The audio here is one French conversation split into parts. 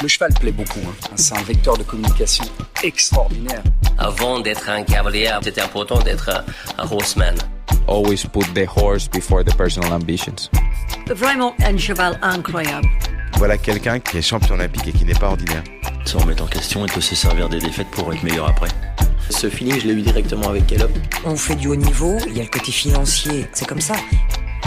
Le cheval plaît beaucoup, C'est un vecteur de communication extraordinaire. Avant d'être un cavalier, c'était important d'être un horseman. Always put the horse before the personal ambitions. Vraiment un cheval incroyable. Voilà quelqu'un qui est champion olympique et qui n'est pas ordinaire. Se remettre en question et de se servir des défaites pour être meilleur après. Ce feeling, je l'ai eu directement avec Caleb. On fait du haut niveau, il y a le côté financier, c'est comme ça.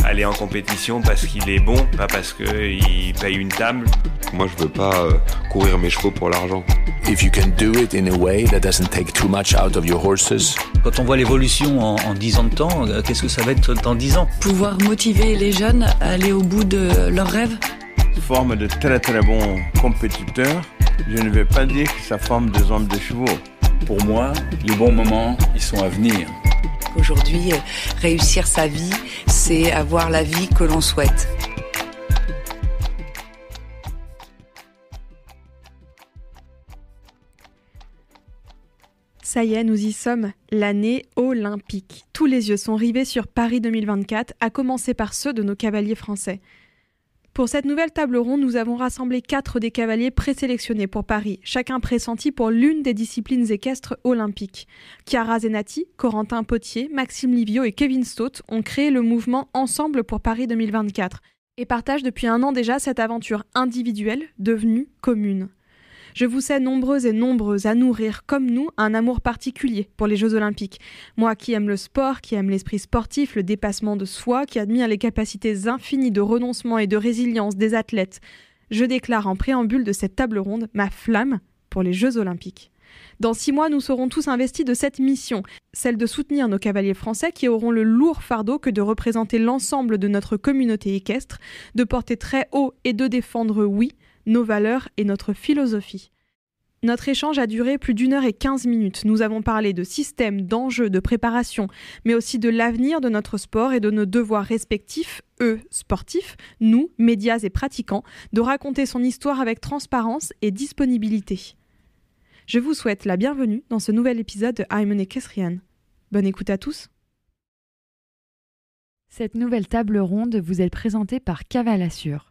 Aller en compétition parce qu'il est bon, pas parce qu'il paye une table. Moi, je veux pas courir mes chevaux pour l'argent. If you can do it in a way that doesn't take too much out of your horses. Quand on voit l'évolution en 10 ans de temps, qu'est-ce que ça va être dans 10 ans ? Pouvoir motiver les jeunes à aller au bout de leurs rêves. Forme de très très bons compétiteurs. Je ne vais pas dire que ça forme des hommes de chevaux. Pour moi, les bons moments, ils sont à venir. Aujourd'hui, réussir sa vie, c'est avoir la vie que l'on souhaite. Ça y est, nous y sommes, l'année olympique. Tous les yeux sont rivés sur Paris 2024, à commencer par ceux de nos cavaliers français. Pour cette nouvelle table ronde, nous avons rassemblé 4 des cavaliers présélectionnés pour Paris, chacun pressenti pour l'une des disciplines équestres olympiques. Chiara Zenati, Corentin Potier, Maxime Livio et Kevin Stott ont créé le mouvement Ensemble pour Paris 2024 et partagent depuis 1 an déjà cette aventure individuelle devenue commune. Je vous sais nombreuses et nombreuses à nourrir, comme nous, un amour particulier pour les Jeux Olympiques. Moi qui aime le sport, qui aime l'esprit sportif, le dépassement de soi, qui admire les capacités infinies de renoncement et de résilience des athlètes, je déclare en préambule de cette table ronde ma flamme pour les Jeux Olympiques. Dans 6 mois, nous serons tous investis de cette mission, celle de soutenir nos cavaliers français qui auront le lourd fardeau que de représenter l'ensemble de notre communauté équestre, de porter très haut et de défendre, oui, nos valeurs et notre philosophie. Notre échange a duré plus d'1h15. Nous avons parlé de système, d'enjeux, de préparation, mais aussi de l'avenir de notre sport et de nos devoirs respectifs, eux, sportifs, nous, médias et pratiquants, de raconter son histoire avec transparence et disponibilité. Je vous souhaite la bienvenue dans ce nouvel épisode de I'm an Equestrian. Bonne écoute à tous. Cette nouvelle table ronde vous est présentée par Cavalassure.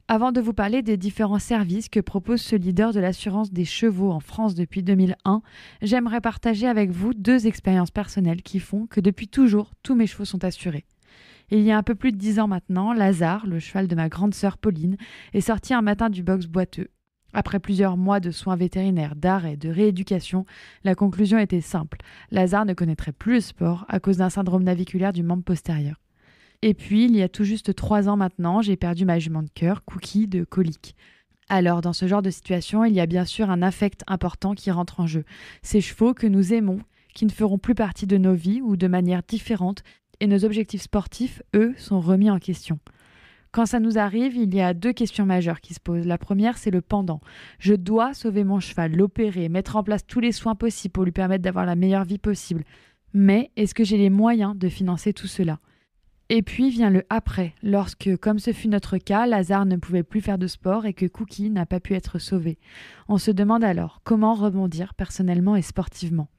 Avant de vous parler des différents services que propose ce leader de l'assurance des chevaux en France depuis 2001, j'aimerais partager avec vous 2 expériences personnelles qui font que depuis toujours, tous mes chevaux sont assurés. Il y a un peu plus de 10 ans maintenant, Lazare, le cheval de ma grande sœur Pauline, est sorti un matin du box boiteux. Après plusieurs mois de soins vétérinaires, d'arrêt, de rééducation, la conclusion était simple. Lazare ne connaîtrait plus le sport à cause d'un syndrome naviculaire du membre postérieur. Et puis, il y a tout juste 3 ans maintenant, j'ai perdu ma jument de cœur, Cookie, de colique. Alors, dans ce genre de situation, il y a bien sûr un affect important qui rentre en jeu. Ces chevaux que nous aimons, qui ne feront plus partie de nos vies ou de manière différente, et nos objectifs sportifs, eux, sont remis en question. Quand ça nous arrive, il y a 2 questions majeures qui se posent. La première, c'est le pendant. Je dois sauver mon cheval, l'opérer, mettre en place tous les soins possibles pour lui permettre d'avoir la meilleure vie possible. Mais est-ce que j'ai les moyens de financer tout cela ? Et puis vient le après, lorsque, comme ce fut notre cas, Lazare ne pouvait plus faire de sport et que Cookie n'a pas pu être sauvé. On se demande alors comment rebondir personnellement et sportivement.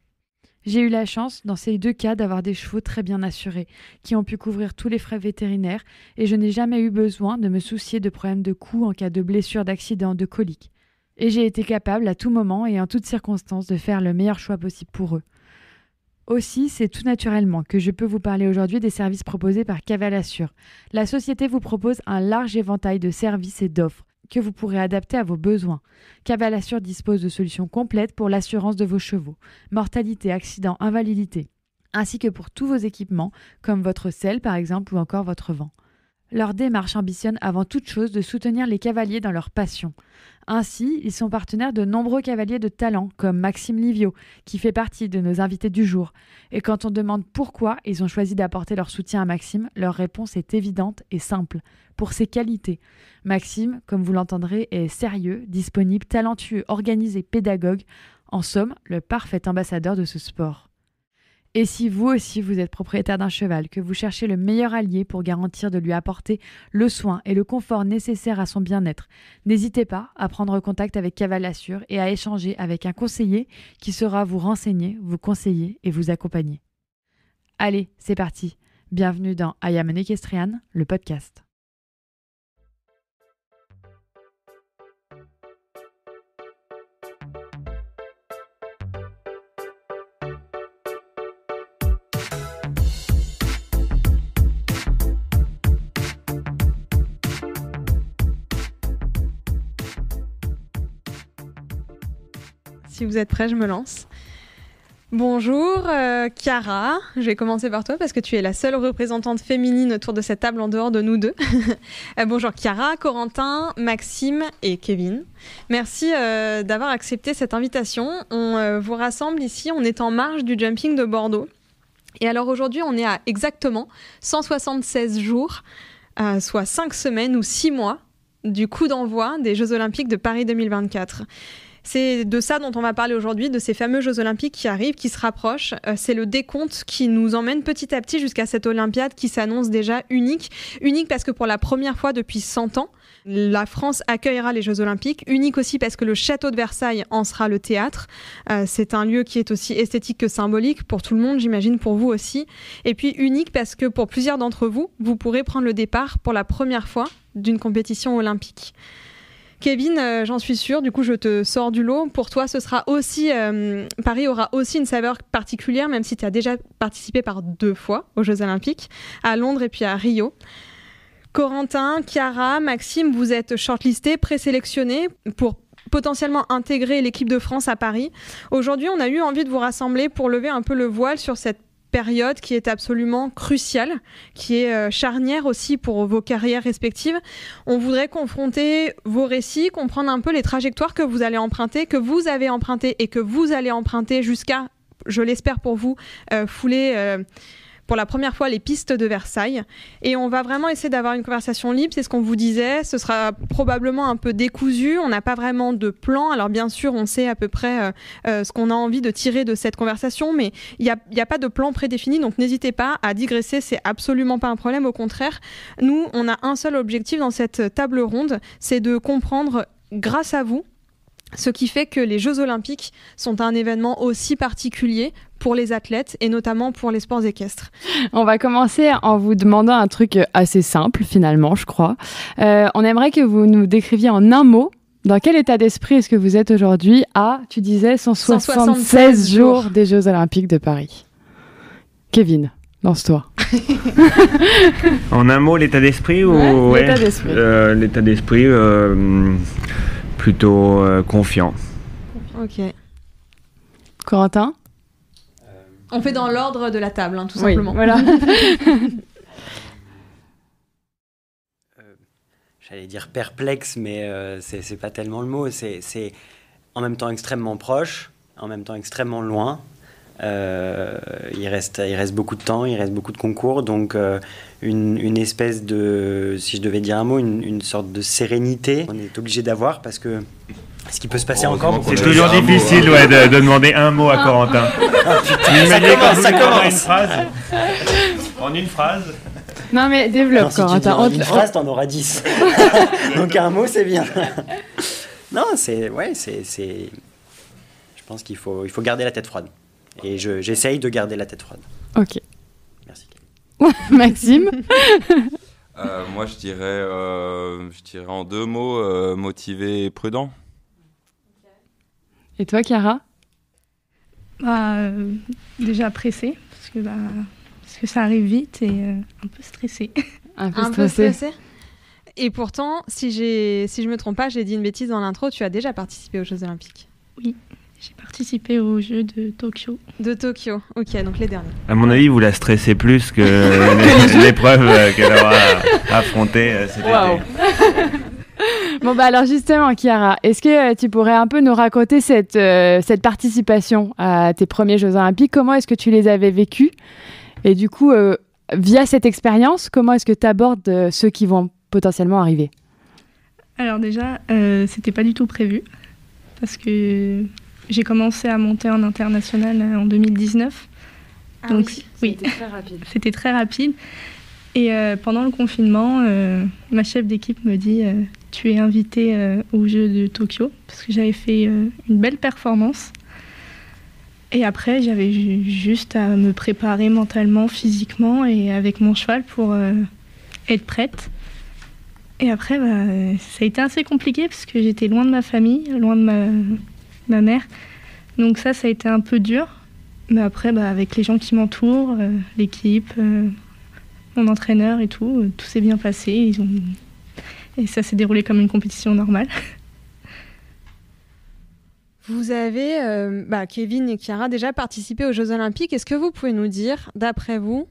J'ai eu la chance, dans ces 2 cas, d'avoir des chevaux très bien assurés, qui ont pu couvrir tous les frais vétérinaires, et je n'ai jamais eu besoin de me soucier de problèmes de cou en cas de blessure, d'accident, de colique. Et j'ai été capable, à tout moment et en toutes circonstances, de faire le meilleur choix possible pour eux. Aussi, c'est tout naturellement que je peux vous parler aujourd'hui des services proposés par Cavalassure. La société vous propose un large éventail de services et d'offres que vous pourrez adapter à vos besoins. Cavalassure dispose de solutions complètes pour l'assurance de vos chevaux, mortalité, accident, invalidité, ainsi que pour tous vos équipements, comme votre selle par exemple ou encore votre vent. Leur démarche ambitionne avant toute chose de soutenir les cavaliers dans leur passion. Ainsi, ils sont partenaires de nombreux cavaliers de talent, comme Maxime Livio, qui fait partie de nos invités du jour. Et quand on demande pourquoi ils ont choisi d'apporter leur soutien à Maxime, leur réponse est évidente et simple. Pour ses qualités. Maxime, comme vous l'entendrez, est sérieux, disponible, talentueux, organisé, pédagogue. En somme, le parfait ambassadeur de ce sport. Et si vous aussi vous êtes propriétaire d'un cheval, que vous cherchez le meilleur allié pour garantir de lui apporter le soin et le confort nécessaires à son bien-être, n'hésitez pas à prendre contact avec Cavalassure et à échanger avec un conseiller qui saura vous renseigner, vous conseiller et vous accompagner. Allez, c'est parti. Bienvenue dans I Am an Equestrian, le podcast. Si vous êtes prêts, je me lance. Bonjour Chiara, je vais commencer par toi parce que tu es la seule représentante féminine autour de cette table en dehors de nous deux. Bonjour Chiara, Corentin, Maxime et Kevin. Merci d'avoir accepté cette invitation. On vous rassemble ici, on est en marge du jumping de Bordeaux. Et alors aujourd'hui, on est à exactement 176 jours, soit 5 semaines ou 6 mois du coup d'envoi des Jeux Olympiques de Paris 2024. C'est de ça dont on va parler aujourd'hui, de ces fameux Jeux Olympiques qui arrivent, qui se rapprochent. C'est le décompte qui nous emmène petit à petit jusqu'à cette Olympiade qui s'annonce déjà unique. Unique parce que pour la première fois depuis 100 ans, la France accueillera les Jeux Olympiques. Unique aussi parce que le château de Versailles en sera le théâtre. C'est un lieu qui est aussi esthétique que symbolique pour tout le monde, j'imagine pour vous aussi. Et puis unique parce que pour plusieurs d'entre vous, vous pourrez prendre le départ pour la première fois d'une compétition olympique. Kevin, j'en suis sûre, du coup je te sors du lot. Pour toi, ce sera aussi, Paris aura aussi une saveur particulière, même si tu as déjà participé par 2 fois aux Jeux Olympiques, à Londres et puis à Rio. Corentin, Chiara, Maxime, vous êtes shortlistés, présélectionnés pour potentiellement intégrer l'équipe de France à Paris. Aujourd'hui, on a eu envie de vous rassembler pour lever un peu le voile sur cette période qui est absolument cruciale, qui est charnière aussi pour vos carrières respectives. On voudrait confronter vos récits, comprendre un peu les trajectoires que vous allez emprunter, que vous avez empruntées et que vous allez emprunter jusqu'à, je l'espère pour vous, fouler pour la première fois les pistes de Versailles. Et on va vraiment essayer d'avoir une conversation libre, c'est ce qu'on vous disait. Ce sera probablement un peu décousu, on n'a pas vraiment de plan. Alors bien sûr, on sait à peu près ce qu'on a envie de tirer de cette conversation, mais il n'y a pas de plan prédéfini, donc n'hésitez pas à digresser, c'est absolument pas un problème, au contraire. Nous, on a un seul objectif dans cette table ronde, c'est de comprendre, grâce à vous, ce qui fait que les Jeux Olympiques sont un événement aussi particulier pour les athlètes et notamment pour les sports équestres. On va commencer en vous demandant un truc assez simple finalement, je crois. On aimerait que vous nous décriviez en un mot dans quel état d'esprit est-ce que vous êtes aujourd'hui à, tu disais, 176 jours des Jeux Olympiques de Paris. Kevin, lance-toi. En un mot, l'état d'esprit ou l'état d'esprit. L'état d'esprit... plutôt confiant. Ok. Corentin ? On fait dans l'ordre de la table, tout simplement. Voilà. J'allais dire perplexe, mais c'est pas tellement le mot. C'est en même temps extrêmement proche, en même temps extrêmement loin. Il reste beaucoup de temps, il reste beaucoup de concours, donc une espèce de, si je devais dire un mot, une sorte de sérénité on est obligé d'avoir parce que ce qui peut se passer encore beaucoup. C'est toujours difficile de demander un mot à Corentin. Ça commence. En une phrase. Non mais développe, non, Corentin. En une phrase, t'en auras 10. Donc un mot, c'est bien. Non, je pense qu'il faut garder la tête froide. Et j'essaye de garder la tête froide. Ok. Merci. Maxime. Moi, je dirais en 2 mots, motivé et prudent. Et toi, Chiara ? Déjà pressée, parce que ça arrive vite et un peu stressée. Un peu stressée. Et pourtant, si je me trompe pas, j'ai dit une bêtise dans l'intro, tu as déjà participé aux Jeux Olympiques. Oui. J'ai participé aux Jeux de Tokyo. De Tokyo, ok, donc les derniers. À mon avis, vous la stressez plus que l'épreuve qu'elle aura affrontée cet été. Bon, alors justement, Chiara, est-ce que tu pourrais un peu nous raconter cette participation à tes premiers Jeux Olympiques ? Comment est-ce que tu les avais vécus ? Et du coup, via cette expérience, comment est-ce que tu abordes ceux qui vont potentiellement arriver ? Alors déjà, c'était pas du tout prévu, parce que j'ai commencé à monter en international en 2019. Ah donc, oui, c'était très rapide. C'était très rapide. Et pendant le confinement, ma chef d'équipe me dit tu es invitée aux Jeux de Tokyo, parce que j'avais fait une belle performance. Et après, j'avais juste à me préparer mentalement, physiquement et avec mon cheval pour être prête. Et après, ça a été assez compliqué parce que j'étais loin de ma famille, loin de ma mère. Donc ça a été un peu dur. Mais après, avec les gens qui m'entourent, l'équipe, mon entraîneur et tout s'est bien passé. Et ça s'est déroulé comme une compétition normale. Vous avez, Kevin et Chiara, déjà participé aux Jeux Olympiques. Est-ce que vous pouvez nous dire, d'après vous,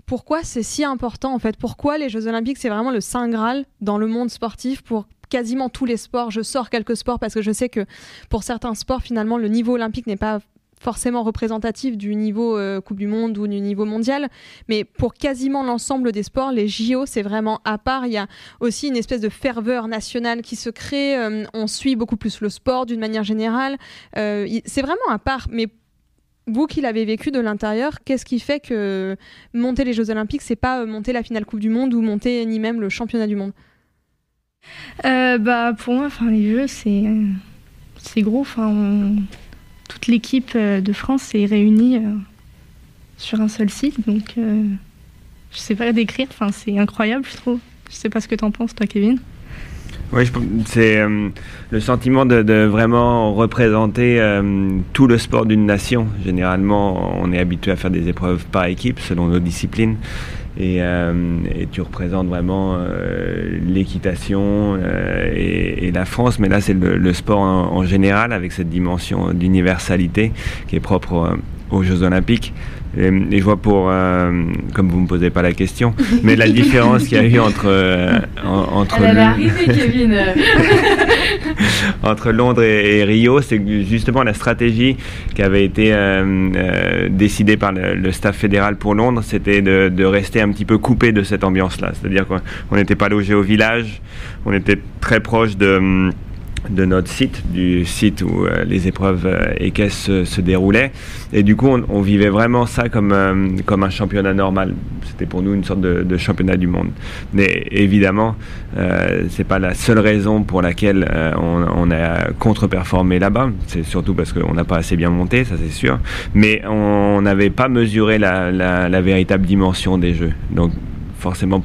pourquoi c'est si important en fait? Pourquoi les Jeux Olympiques, c'est vraiment le saint Graal dans le monde sportif pour quasiment tous les sports? Je sors quelques sports parce que je sais que pour certains sports, finalement, le niveau olympique n'est pas forcément représentatif du niveau Coupe du Monde ou du niveau mondial, mais pour quasiment l'ensemble des sports, les JO, c'est vraiment à part. Il y a aussi une espèce de ferveur nationale qui se crée, on suit beaucoup plus le sport d'une manière générale, c'est vraiment à part, mais vous qui l'avez vécu de l'intérieur, qu'est-ce qui fait que monter les Jeux Olympiques, c'est pas monter la finale Coupe du Monde ou monter ni même le championnat du monde? Pour moi, les Jeux, c'est gros, toute l'équipe de France est réunie sur un seul site, donc je sais pas décrire, c'est incroyable, je trouve. Je sais pas ce que t'en penses, toi, Kevin. Oui, c'est le sentiment de vraiment représenter tout le sport d'une nation. Généralement, on est habitué à faire des épreuves par équipe, selon nos disciplines. Et tu représentes vraiment l'équitation et la France, mais là c'est le sport en général, avec cette dimension d'universalité qui est propre aux Jeux Olympiques. Et je vois comme vous ne me posez pas la question, mais la différence qu'il y a eu entre Elle est arrivée, Kevin. entre Londres et Rio, c'est justement la stratégie qui avait été décidée par le staff fédéral pour Londres, c'était de rester un petit peu coupé de cette ambiance-là. C'est-à-dire qu'on n'était pas logé au village, on était très proche de notre site, du site où les épreuves équestres se déroulaient. Et du coup, on vivait vraiment ça comme un championnat normal. C'était pour nous une sorte de championnat du monde. Mais évidemment, c'est pas la seule raison pour laquelle on a contre-performé là-bas. C'est surtout parce qu'on n'a pas assez bien monté, ça c'est sûr. Mais on n'avait pas mesuré la véritable dimension des Jeux. Donc forcément,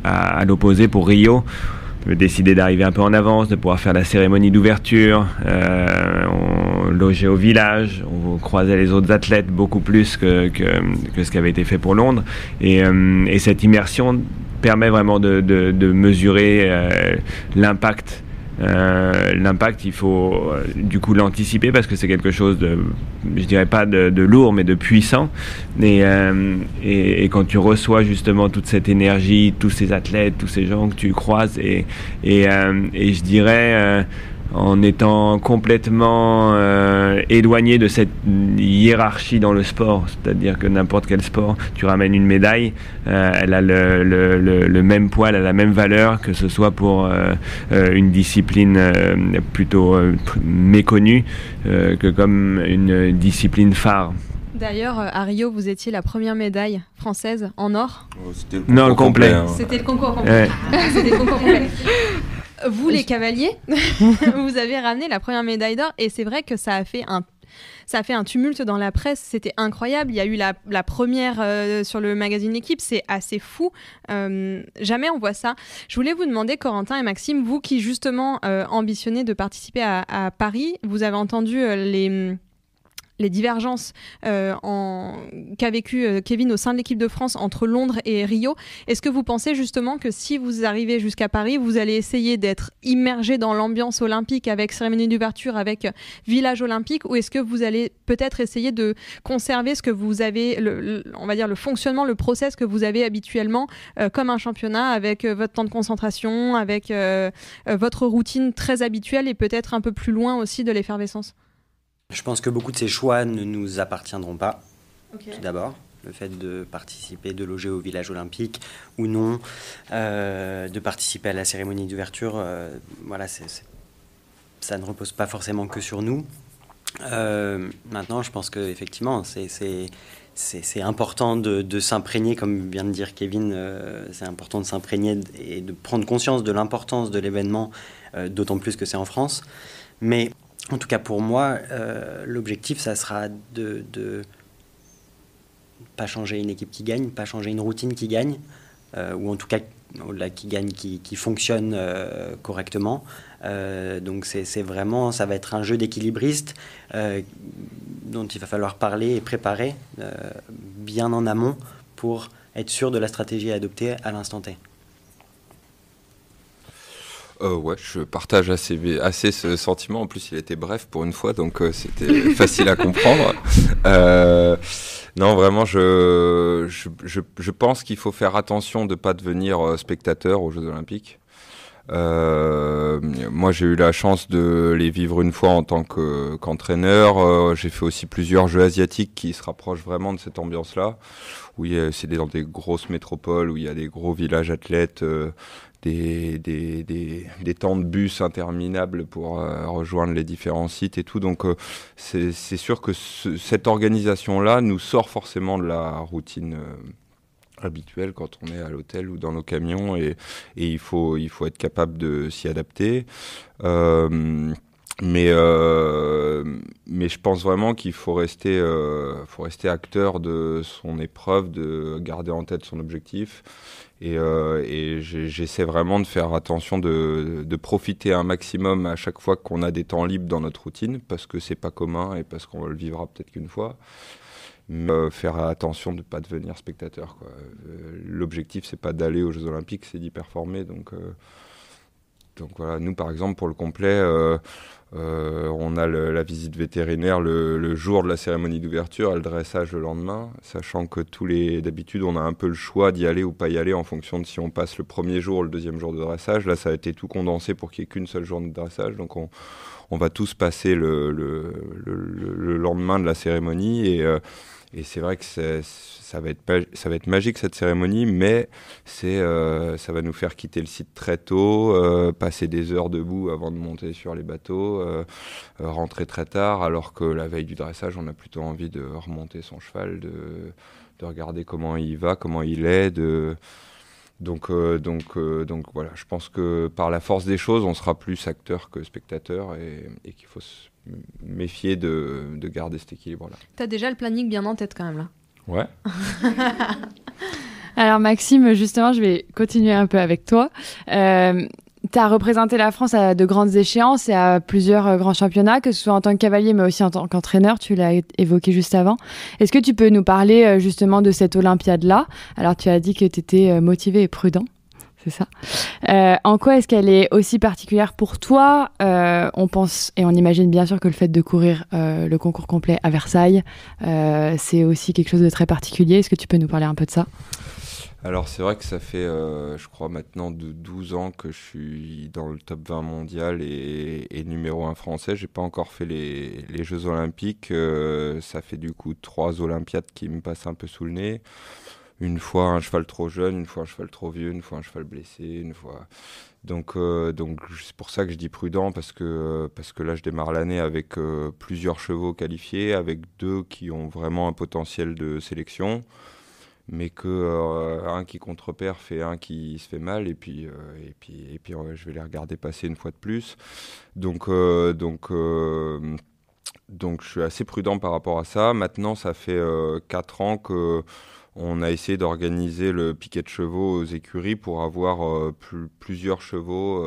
à l'opposé, pour Rio, décider d'arriver un peu en avance, de pouvoir faire la cérémonie d'ouverture, on logeait au village, on croisait les autres athlètes beaucoup plus que ce qui avait été fait pour Londres, et cette immersion permet vraiment de mesurer l'impact. L'impact, il faut du coup l'anticiper parce que c'est quelque chose je dirais pas de lourd, mais de puissant. Et quand tu reçois justement toute cette énergie, tous ces athlètes, tous ces gens que tu croises, et je dirais en étant complètement éloigné de cette hiérarchie dans le sport, c'est-à-dire que n'importe quel sport, tu ramènes une médaille, elle a le même poids, elle a la même valeur, que ce soit pour une discipline plutôt méconnue que comme une discipline phare. D'ailleurs, à Rio, vous étiez la première médaille française en or. C'était le concours complet. C'était le concours complet. Ouais. C'était le concours complet. Vous, les cavaliers, vous avez ramené la première médaille d'or, et c'est vrai que ça a fait un tumulte dans la presse, c'était incroyable. Il y a eu la première sur le magazine L'Équipe, c'est assez fou. Jamais on voit ça. Je voulais vous demander, Corentin et Maxime, vous qui justement ambitionnez de participer à Paris, vous avez entendu les divergences qu'a vécu Kevin au sein de l'équipe de France entre Londres et Rio. Est-ce que vous pensez justement que si vous arrivez jusqu'à Paris, vous allez essayer d'être immergé dans l'ambiance olympique avec cérémonie d'ouverture, avec village olympique, ou est-ce que vous allez peut-être essayer de conserver ce que vous avez, on va dire le fonctionnement, le process que vous avez habituellement comme un championnat, avec votre temps de concentration, avec votre routine très habituelle et peut-être un peu plus loin aussi de l'effervescence? Je pense que beaucoup de ces choix ne nous appartiendront pas, Okay. Tout d'abord. Le fait de participer, de loger au village olympique ou non, de participer à la cérémonie d'ouverture, voilà, ça ne repose pas forcément que sur nous. Maintenant, je pense qu'effectivement, c'est important de s'imprégner, comme vient de dire Kevin, c'est important de s'imprégner et de prendre conscience de l'importance de l'événement, d'autant plus que c'est en France. Mais en tout cas pour moi, l'objectif, ça sera de pas changer une équipe qui gagne, pas changer une routine qui gagne, ou en tout cas qui gagne, qui fonctionne correctement. Donc c'est vraiment, ça va être un jeu d'équilibriste dont il va falloir parler et préparer bien en amont pour être sûr de la stratégie à adopter à l'instant T. Ouais, je partage assez ce sentiment. En plus, il était bref pour une fois, donc c'était facile à comprendre. Non, vraiment, je pense qu'il faut faire attention de ne pas devenir spectateur aux Jeux Olympiques. Moi, j'ai eu la chance de les vivre une fois en tant qu'entraîneur. J'ai fait aussi plusieurs Jeux asiatiques qui se rapprochent vraiment de cette ambiance-là, où c'est dans des grosses métropoles, où il y a des gros villages athlètes, des temps de bus interminables pour rejoindre les différents sites et tout. Donc, c'est sûr que cette organisation-là nous sort forcément de la routine habituel quand on est à l'hôtel ou dans nos camions et il faut être capable de s'y adapter. Mais je pense vraiment qu'il faut rester acteur de son épreuve, de garder en tête son objectif. Et j'essaie vraiment de faire attention de profiter un maximum à chaque fois qu'on a des temps libres dans notre routine, parce que c'est pas commun et parce qu'on le vivra peut-être qu'une fois. Faire attention de ne pas devenir spectateur, quoi. L'objectif, c'est pas d'aller aux Jeux Olympiques, c'est d'y performer. Donc voilà, nous par exemple pour le complet, on a la visite vétérinaire le jour de la cérémonie d'ouverture et le dressage le lendemain, sachant que d'habitude on a un peu le choix d'y aller ou pas y aller en fonction de si on passe le premier jour ou le deuxième jour de dressage. Là, ça a été tout condensé pour qu'il n'y ait qu'une seule journée de dressage, donc on va tous passer le lendemain de la cérémonie et c'est vrai que ça va être magique cette cérémonie, mais ça va nous faire quitter le site très tôt, passer des heures debout avant de monter sur les bateaux, rentrer très tard, alors que la veille du dressage, on a plutôt envie de remonter son cheval, de regarder comment il va, comment il est, Donc voilà, je pense que par la force des choses, on sera plus acteur que spectateur et qu'il faut se méfier de garder cet équilibre-là. T'as déjà le planning bien en tête quand même là. Ouais. Alors Maxime, justement, je vais continuer un peu avec toi. Tu as représenté la France à de grandes échéances et à plusieurs grands championnats, que ce soit en tant que cavalier mais aussi en tant qu'entraîneur, tu l'as évoqué juste avant. Est-ce que tu peux nous parler justement de cette Olympiade-là ? Alors tu as dit que tu étais motivé et prudent, c'est ça. En quoi est-ce qu'elle est aussi particulière pour toi ? On pense et on imagine bien sûr que le fait de courir le concours complet à Versailles, c'est aussi quelque chose de très particulier. Est-ce que tu peux nous parler un peu de ça ? Alors c'est vrai que ça fait, je crois maintenant de 12 ans que je suis dans le top 20 mondial et numéro 1 français. J'ai pas encore fait les Jeux Olympiques. Ça fait du coup 3 Olympiades qui me passent un peu sous le nez. Une fois un cheval trop jeune, une fois un cheval trop vieux, une fois un cheval blessé, une fois... Donc c'est pour ça que je dis prudent, parce que là je démarre l'année avec plusieurs chevaux qualifiés, avec 2 qui ont vraiment un potentiel de sélection, mais un qui contre-père fait un qui se fait mal, et puis je vais les regarder passer une fois de plus. Donc je suis assez prudent par rapport à ça. Maintenant, ça fait 4 ans qu'on a essayé d'organiser le piquet de chevaux aux écuries pour avoir plusieurs chevaux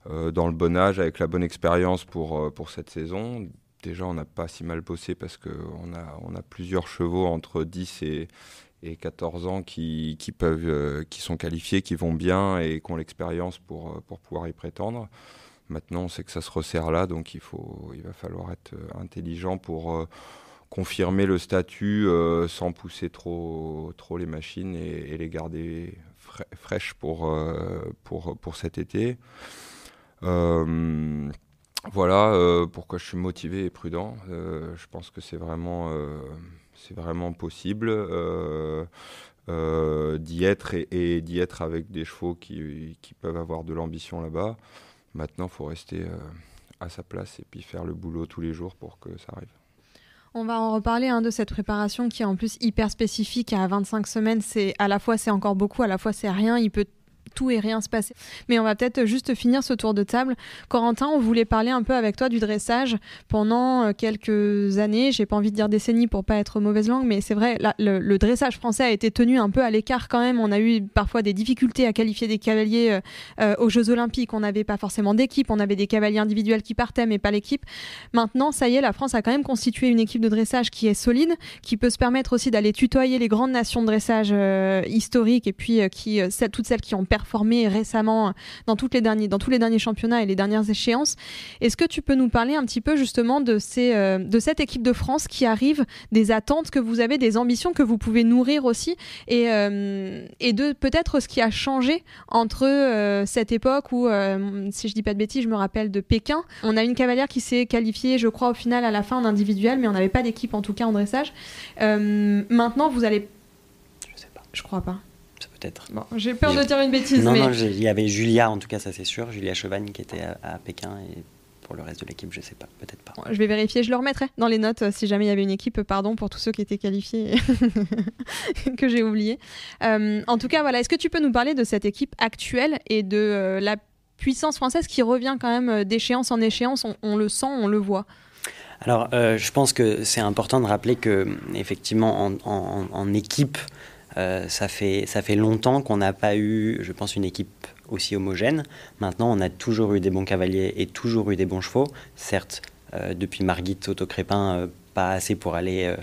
dans le bon âge, avec la bonne expérience pour cette saison. Déjà, on n'a pas si mal bossé parce qu'on a plusieurs chevaux entre 10 et 14 ans qui sont qualifiés, qui vont bien et qui ont l'expérience pour pouvoir y prétendre. Maintenant, on sait que ça se resserre là, donc il va falloir être intelligent pour confirmer le statut sans pousser trop les machines et les garder fraîches pour cet été. Voilà pourquoi je suis motivé et prudent. Je pense que c'est vraiment possible d'y être et d'y être avec des chevaux qui peuvent avoir de l'ambition là-bas. Maintenant, il faut rester à sa place et puis faire le boulot tous les jours pour que ça arrive. On va en reparler de cette préparation qui est en plus hyper spécifique. À 25 semaines, à la fois c'est encore beaucoup, à la fois c'est rien. Il peut tout et rien se passer. Mais on va peut-être juste finir ce tour de table. Corentin, on voulait parler un peu avec toi du dressage pendant quelques années. J'ai pas envie de dire décennies pour pas être mauvaise langue, mais c'est vrai, là, le dressage français a été tenu un peu à l'écart quand même. On a eu parfois des difficultés à qualifier des cavaliers aux Jeux Olympiques. On n'avait pas forcément d'équipe. On avait des cavaliers individuels qui partaient, mais pas l'équipe. Maintenant, ça y est, la France a quand même constitué une équipe de dressage qui est solide, qui peut se permettre aussi d'aller tutoyer les grandes nations de dressage historiques et puis toutes celles qui ont performé performé récemment dans tous les derniers championnats et les dernières échéances. Est-ce que tu peux nous parler un petit peu justement de cette équipe de France qui arrive, des attentes que vous avez, des ambitions que vous pouvez nourrir aussi, et de peut-être ce qui a changé entre cette époque où, si je dis pas de bêtises, je me rappelle de Pékin, on a une cavalière qui s'est qualifiée, je crois, au final à la fin en individuel, mais on n'avait pas d'équipe en tout cas en dressage. Maintenant, vous allez... Je sais pas. Je crois pas. Ça peut-être. Bon, j'ai peur de dire une bêtise. Non, mais... non, il y avait Julia, en tout cas, ça c'est sûr, Julia Chevagne qui était à Pékin, et pour le reste de l'équipe, je sais pas, peut-être pas. Je vais vérifier, je le remettrai dans les notes si jamais il y avait une équipe, pardon pour tous ceux qui étaient qualifiés que j'ai oublié. En tout cas, voilà, est-ce que tu peux nous parler de cette équipe actuelle et de la puissance française qui revient quand même d'échéance en échéance, on le sent, on le voit? Alors, je pense que c'est important de rappeler que, effectivement, en équipe, ça fait longtemps qu'on n'a pas eu, je pense, une équipe aussi homogène. Maintenant, on a toujours eu des bons cavaliers et toujours eu des bons chevaux. Certes, depuis Margit Autocrépin, pas assez pour aller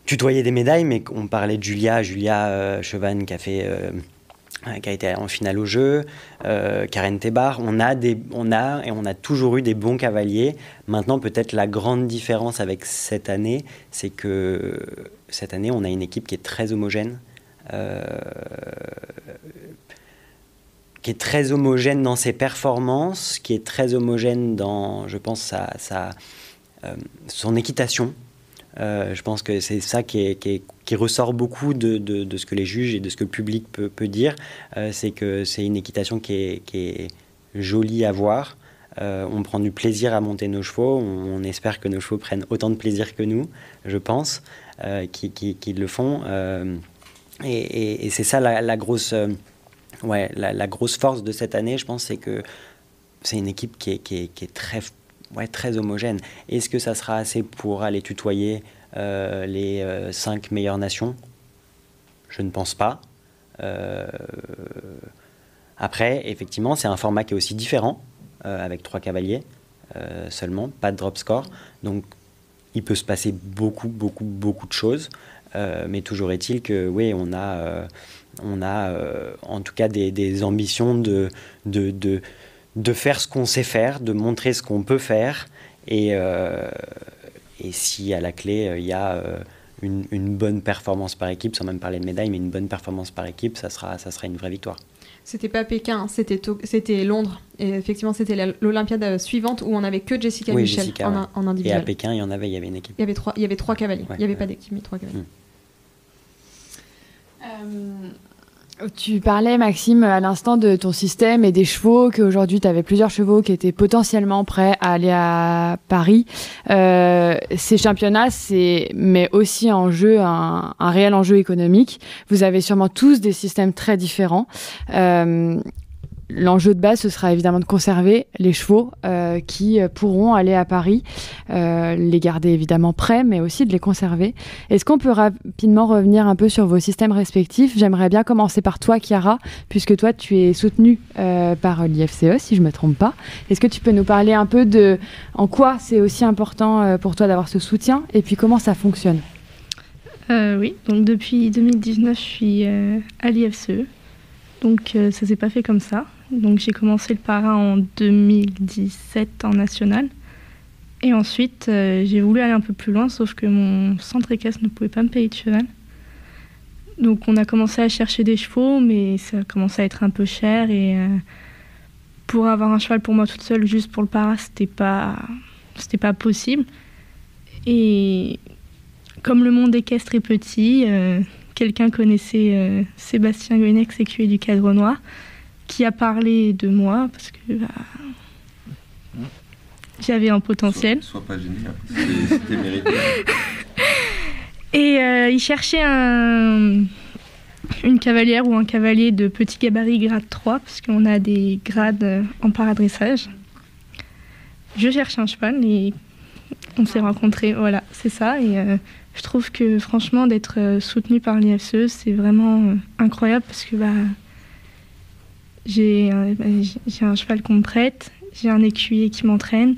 tutoyer des médailles, mais on parlait de Julia Chevagne qui a été en finale au jeu, Karen Tebar, on a toujours eu des bons cavaliers. Maintenant, peut-être la grande différence avec cette année, c'est que cette année, on a une équipe qui est très homogène, dans ses performances, qui est très homogène dans, je pense, son équitation. Je pense que c'est ça qui ressort beaucoup de ce que les juges et de ce que le public peut dire. C'est que c'est une équitation qui est jolie à voir. On prend du plaisir à monter nos chevaux. On espère que nos chevaux prennent autant de plaisir que nous, je pense, qu'ils le font. Et c'est ça la grosse force de cette année, je pense, c'est que c'est une équipe qui est très homogène. Est-ce que ça sera assez pour aller tutoyer les 5 meilleures nations? Je ne pense pas. Après, effectivement, c'est un format qui est aussi différent, avec 3 cavaliers seulement, pas de drop score. Donc, il peut se passer beaucoup de choses. Mais toujours est-il que, oui, on a en tout cas des ambitions de faire ce qu'on sait faire, de montrer ce qu'on peut faire, et si à la clé il y a une bonne performance par équipe, sans même parler de médaille, mais une bonne performance par équipe, ça sera une vraie victoire. C'était pas Pékin, c'était Londres, et effectivement c'était l'Olympiade suivante où on n'avait que Jessica Michel en individuel. Et à Pékin, il y avait une équipe. Il y avait 3 cavaliers, il n'y avait pas d'équipe, mais 3 cavaliers. Tu parlais, Maxime, à l'instant de ton système et des chevaux, qu'aujourd'hui tu avais plusieurs chevaux qui étaient potentiellement prêts à aller à Paris. Ces championnats, mais aussi en jeu un réel enjeu économique. Vous avez sûrement tous des systèmes très différents. L'enjeu de base, ce sera évidemment de conserver les chevaux qui pourront aller à Paris, les garder évidemment prêts, mais aussi de les conserver. Est-ce qu'on peut rapidement revenir un peu sur vos systèmes respectifs? J'aimerais bien commencer par toi, Chiara, puisque toi, tu es soutenue par l'IFCE, si je ne me trompe pas. Est-ce que tu peux nous parler un peu de en quoi c'est aussi important pour toi d'avoir ce soutien, et puis comment ça fonctionne? Oui, donc depuis 2019, je suis à l'IFCE. Donc ça ne s'est pas fait comme ça. Donc j'ai commencé le para en 2017 en national. Et ensuite, j'ai voulu aller un peu plus loin, sauf que mon centre équestre ne pouvait pas me payer de cheval. Donc on a commencé à chercher des chevaux, mais ça a commencé à être un peu cher. Et pour avoir un cheval pour moi toute seule, juste pour le para, c'était pas possible. Et comme le monde équestre est petit... quelqu'un connaissait Sébastien Guenex, écuyer du Cadre Noir, qui a parlé de moi parce que j'avais un potentiel. Sois pas gêné, c'était mérité. Et il cherchait une cavalière ou un cavalier de petit gabarit grade 3, parce qu'on a des grades en paradressage. Je cherche un cheval et on s'est rencontrés, voilà, c'est ça. Et je trouve que franchement, d'être soutenue par l'IFCE, c'est vraiment incroyable, parce que j'ai un cheval qu'on me prête, j'ai un écuyer qui m'entraîne,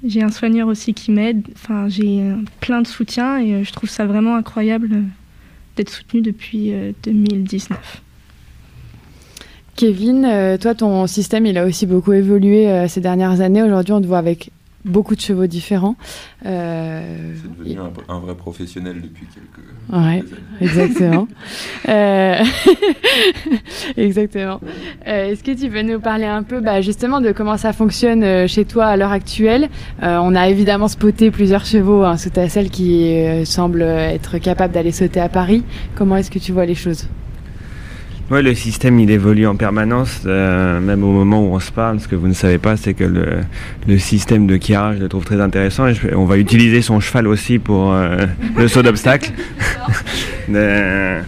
j'ai un soigneur aussi qui m'aide. Enfin, j'ai plein de soutien et je trouve ça vraiment incroyable d'être soutenue depuis 2019. Kevin, toi, ton système, il a aussi beaucoup évolué ces dernières années. Aujourd'hui, on te voit avec beaucoup de chevaux différents. C'est devenu un vrai professionnel depuis quelques années. Exactement. Exactement. Est-ce que tu peux nous parler un peu justement de comment ça fonctionne chez toi à l'heure actuelle? On a évidemment spoté plusieurs chevaux sous ta selle qui semblent être capables d'aller sauter à Paris. Comment est-ce que tu vois les choses? Ouais, le système il évolue en permanence, même au moment où on se parle. Ce que vous ne savez pas, c'est que le système de Chiara, je le trouve très intéressant. Et on va utiliser son cheval aussi pour le saut d'obstacle. Non,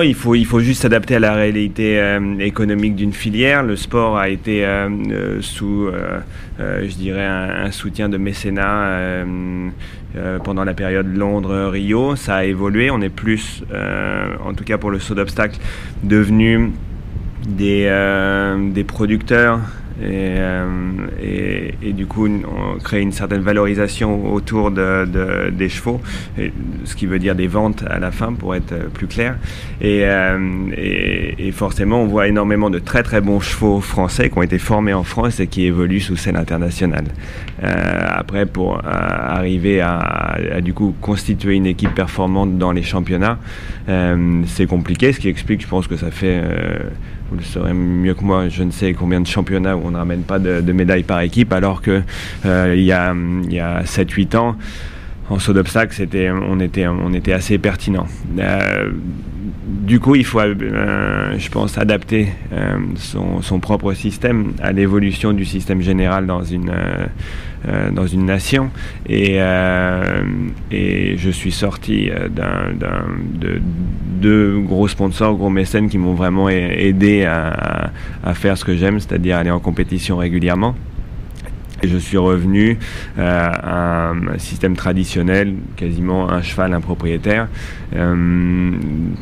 il faut juste s'adapter à la réalité économique d'une filière. Le sport a été sous, je dirais, un soutien de mécénat pendant la période Londres-Rio. Ça a évolué. On est plus, en tout cas pour le saut d'obstacle, devenu des producteurs. Et du coup on crée une certaine valorisation autour des chevaux, ce qui veut dire des ventes à la fin pour être plus clair, et forcément on voit énormément de très très bons chevaux français qui ont été formés en France et qui évoluent sous scène internationale. Après pour arriver à du coup constituer une équipe performante dans les championnats, c'est compliqué, ce qui explique, je pense que ça fait vous le saurez mieux que moi, je ne sais combien de championnats où on ne ramène pas de médailles par équipe, alors que il y a 7-8 ans, en saut d'obstacle, on était assez pertinent. Du coup, il faut, je pense, adapter son propre système à l'évolution du système général dans une nation. Et je suis sorti de deux gros sponsors, gros mécènes qui m'ont vraiment aidé à faire ce que j'aime, c'est-à-dire aller en compétition régulièrement. Et je suis revenu à un système traditionnel, quasiment un cheval, un propriétaire.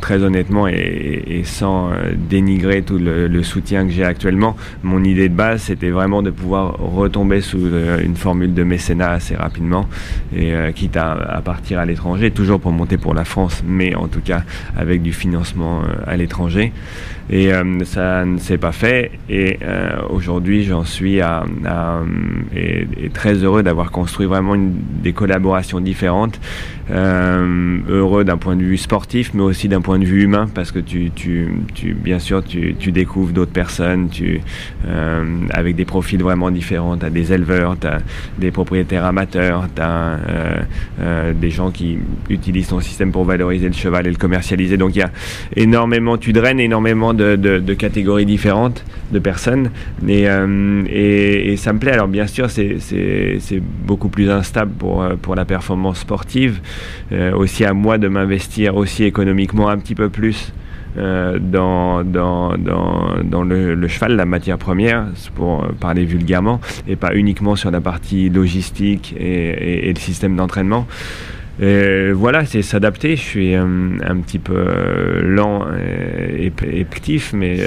Très honnêtement et sans dénigrer tout le soutien que j'ai actuellement, mon idée de base c'était vraiment de pouvoir retomber sous une formule de mécénat assez rapidement, et quitte à partir à l'étranger, toujours pour monter pour la France, mais en tout cas avec du financement à l'étranger. Et ça ne s'est pas fait, et aujourd'hui j'en suis et très heureux d'avoir construit vraiment des collaborations différentes, heureux d'un point de vue sportif mais aussi d'un point de vue humain, parce que bien sûr tu découvres d'autres personnes avec des profils vraiment différents. Tu as des éleveurs, tu as des propriétaires amateurs, tu as des gens qui utilisent ton système pour valoriser le cheval et le commercialiser. Donc il y a énormément, tu draines énormément de catégories différentes de personnes, et ça me plaît. Alors bien sûr c'est beaucoup plus instable pour la performance sportive, aussi à moi de m'investir aussi économiquement un petit peu plus dans le cheval, la matière première, pour parler vulgairement, et pas uniquement sur la partie logistique et le système d'entraînement. Voilà, c'est s'adapter. Je suis un petit peu lent et actif, mais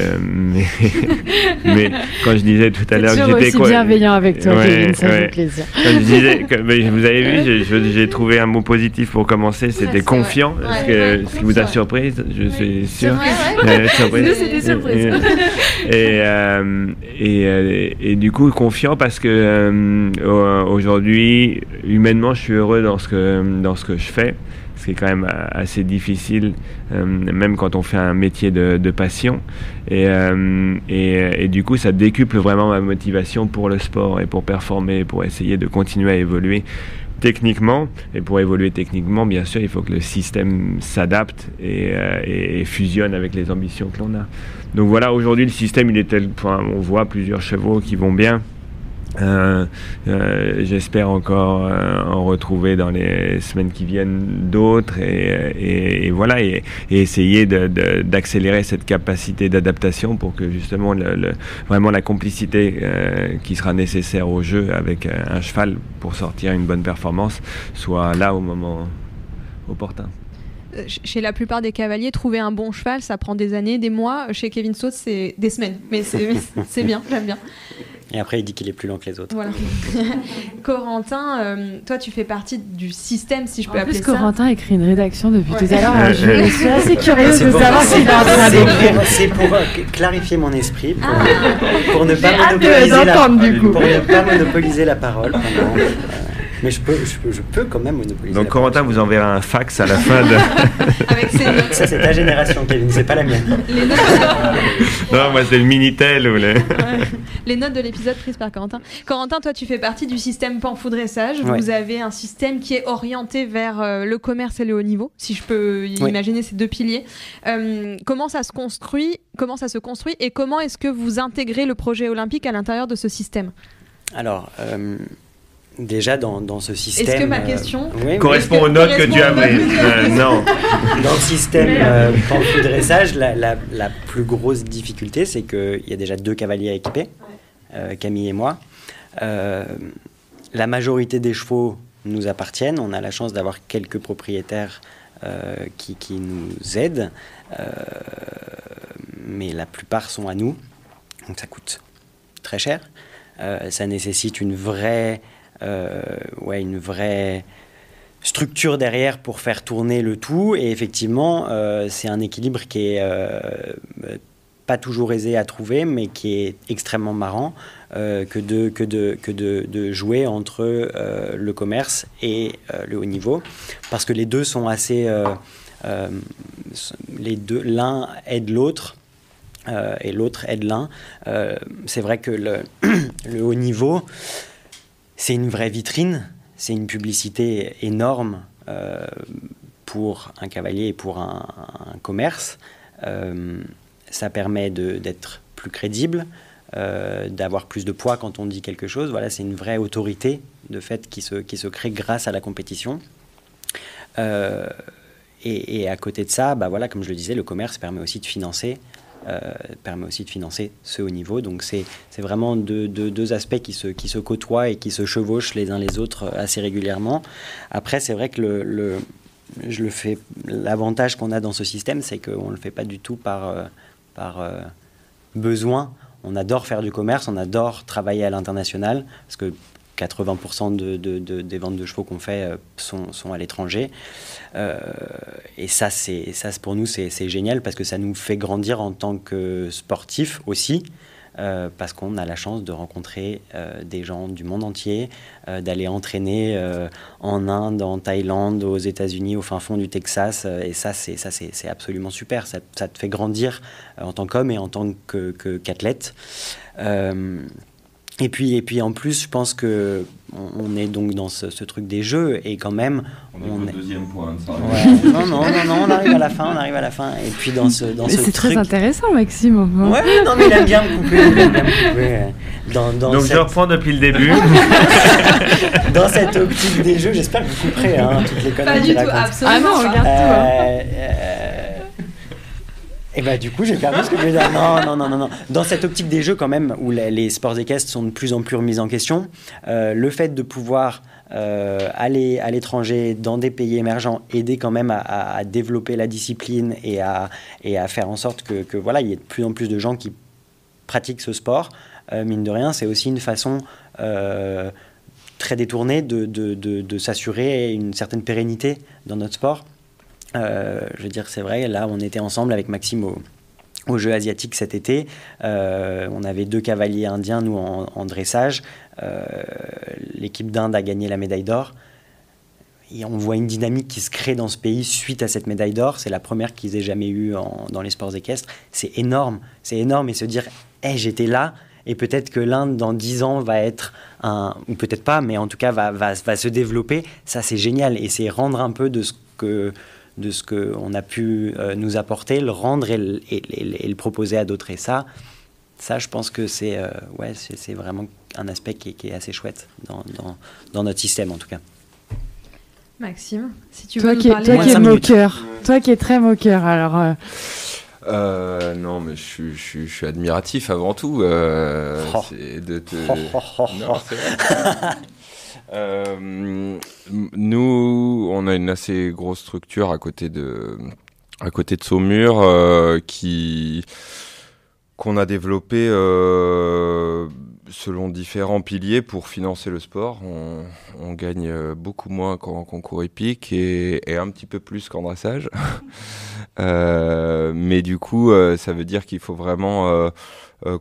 quand je disais tout à l'heure que j'étais aussi bienveillant avec toi, Kevin, ça fait plaisir. Quand je disais vous avez vu, j'ai trouvé un mot positif pour commencer, c'était confiant. Ce qui vous a surpris, je suis sûr. Surprise. C'était surprise. Et du coup confiant parce que aujourd'hui, humainement, je suis heureux dans ce que je fais, ce qui est quand même assez difficile, même quand on fait un métier de passion, et du coup ça décuple vraiment ma motivation pour le sport et pour performer, pour essayer de continuer à évoluer techniquement. Et pour évoluer techniquement, bien sûr, il faut que le système s'adapte et fusionne avec les ambitions que l'on a. Donc voilà, aujourd'hui le système il est tel, on voit plusieurs chevaux qui vont bien. J'espère encore en retrouver dans les semaines qui viennent d'autres, et voilà, et essayer d'accélérer cette capacité d'adaptation pour que justement vraiment la complicité qui sera nécessaire au jeu avec un cheval pour sortir une bonne performance soit là au moment opportun. Chez la plupart des cavaliers, trouver un bon cheval, ça prend des années, des mois. Chez Kevin Saut, c'est des semaines. Mais c'est bien, j'aime bien. Et après, il dit qu'il est plus lent que les autres. Voilà. Corentin, toi, tu fais partie du système, si je peux appeler ça. En plus, Corentin écrit une rédaction depuis tout à l'heure. Je suis assez curieuse de pour, savoir s'il est en train d'écrire. C'est pour clarifier mon esprit, pour ne pas monopoliser la parole. Mais je peux quand même monopoliser. Donc Corentin vous enverra un fax à la fin de... Avec ses notes. Ça, c'est ta génération, Kevin, c'est pas la mienne. Les notes Non, moi c'est le Minitel ou les... Les notes de l'épisode prises par Corentin. Corentin, toi, tu fais partie du système Panfou Dressage. Ouais. Vous avez un système qui est orienté vers le commerce et le haut niveau, si je peux imaginer ces deux piliers. Comment ça se construit et comment est-ce que vous intégrez le projet olympique à l'intérieur de ce système ? Alors... Déjà, dans ce système... Est-ce que ma question correspond aux notes que tu as prises Non. Dans le système Panfou Dressage, la plus grosse difficulté, c'est qu'il y a déjà 2 cavaliers équipés, Camille et moi. La majorité des chevaux nous appartiennent. On a la chance d'avoir quelques propriétaires qui nous aident. Mais la plupart sont à nous. Donc ça coûte très cher. Ça nécessite une vraie structure derrière pour faire tourner le tout, et effectivement c'est un équilibre qui est pas toujours aisé à trouver, mais qui est extrêmement marrant que de jouer entre le commerce et le haut niveau, parce que les deux sont assez l'un aide l'autre et l'autre aide l'un. C'est vrai que le haut niveau, c'est une vraie vitrine, c'est une publicité énorme pour un cavalier et pour un commerce. Ça permet d'être plus crédible, d'avoir plus de poids quand on dit quelque chose. Voilà, c'est une vraie autorité de fait qui se crée grâce à la compétition. Et à côté de ça, voilà, comme je le disais, le commerce permet aussi de financer ce haut niveau. Donc c'est vraiment deux aspects qui se côtoient et qui se chevauchent les uns les autres assez régulièrement. Après, c'est vrai que l'avantage qu'on a dans ce système, c'est qu'on ne le fait pas du tout par besoin. On adore faire du commerce, on adore travailler à l'international, parce que 80% des ventes de chevaux qu'on fait sont à l'étranger. Et ça, pour nous, c'est génial, parce que ça nous fait grandir en tant que sportifs aussi, parce qu'on a la chance de rencontrer des gens du monde entier, d'aller entraîner en Inde, en Thaïlande, aux États-Unis, au fin fond du Texas. Et ça, c'est absolument super. Ça te fait grandir en tant qu'homme et en tant qu'athlète. Et puis en plus, je pense que on est donc dans ce truc des jeux, et quand même on est au deuxième point de ça. Ouais, non, on arrive à la fin. Et puis dans ce c'est truc... très intéressant, Maxime. Ouais, non, mais il aime bien me couper. Donc je reprends depuis le début. Dans cette optique des jeux, j'espère que vous couperez toutes les conneries qu'il raconte. Pas du tout, absolument. Ah non, on regarde tout. Et bah du coup j'ai perdu ce que je voulais dire. Non. Dans cette optique des jeux quand même, où les sports équestres sont de plus en plus remis en question, le fait de pouvoir aller à l'étranger, dans des pays émergents, aider quand même à développer la discipline et à faire en sorte que voilà, il y ait de plus en plus de gens qui pratiquent ce sport, mine de rien, c'est aussi une façon très détournée de s'assurer une certaine pérennité dans notre sport. Je veux dire, c'est vrai, là on était ensemble avec Maxime aux Jeux asiatiques cet été. On avait 2 cavaliers indiens, nous, en dressage. L'équipe d'Inde a gagné la médaille d'or. Et on voit une dynamique qui se crée dans ce pays suite à cette médaille d'or. C'est la première qu'ils aient jamais eue dans les sports équestres. C'est énorme. Et se dire, j'étais là, et peut-être que l'Inde, dans 10 ans, va être ou peut-être pas, mais en tout cas va se développer. Ça, c'est génial. Et c'est rendre un peu de ce qu'on a pu nous apporter, le rendre et le proposer à d'autres. Et ça, je pense que c'est vraiment un aspect qui est assez chouette dans notre système, en tout cas. Maxime, si tu veux nous parler... Toi qui es moqueur, toi qui es très moqueur, alors... Non, mais je suis admiratif avant tout. C'est de te... Non, c'est vrai. Nous, on a une assez grosse structure à côté de Saumur qu'on a développée selon différents piliers pour financer le sport. On gagne beaucoup moins qu'en concours hippique et un petit peu plus qu'en dressage. Mais du coup, ça veut dire qu'il faut vraiment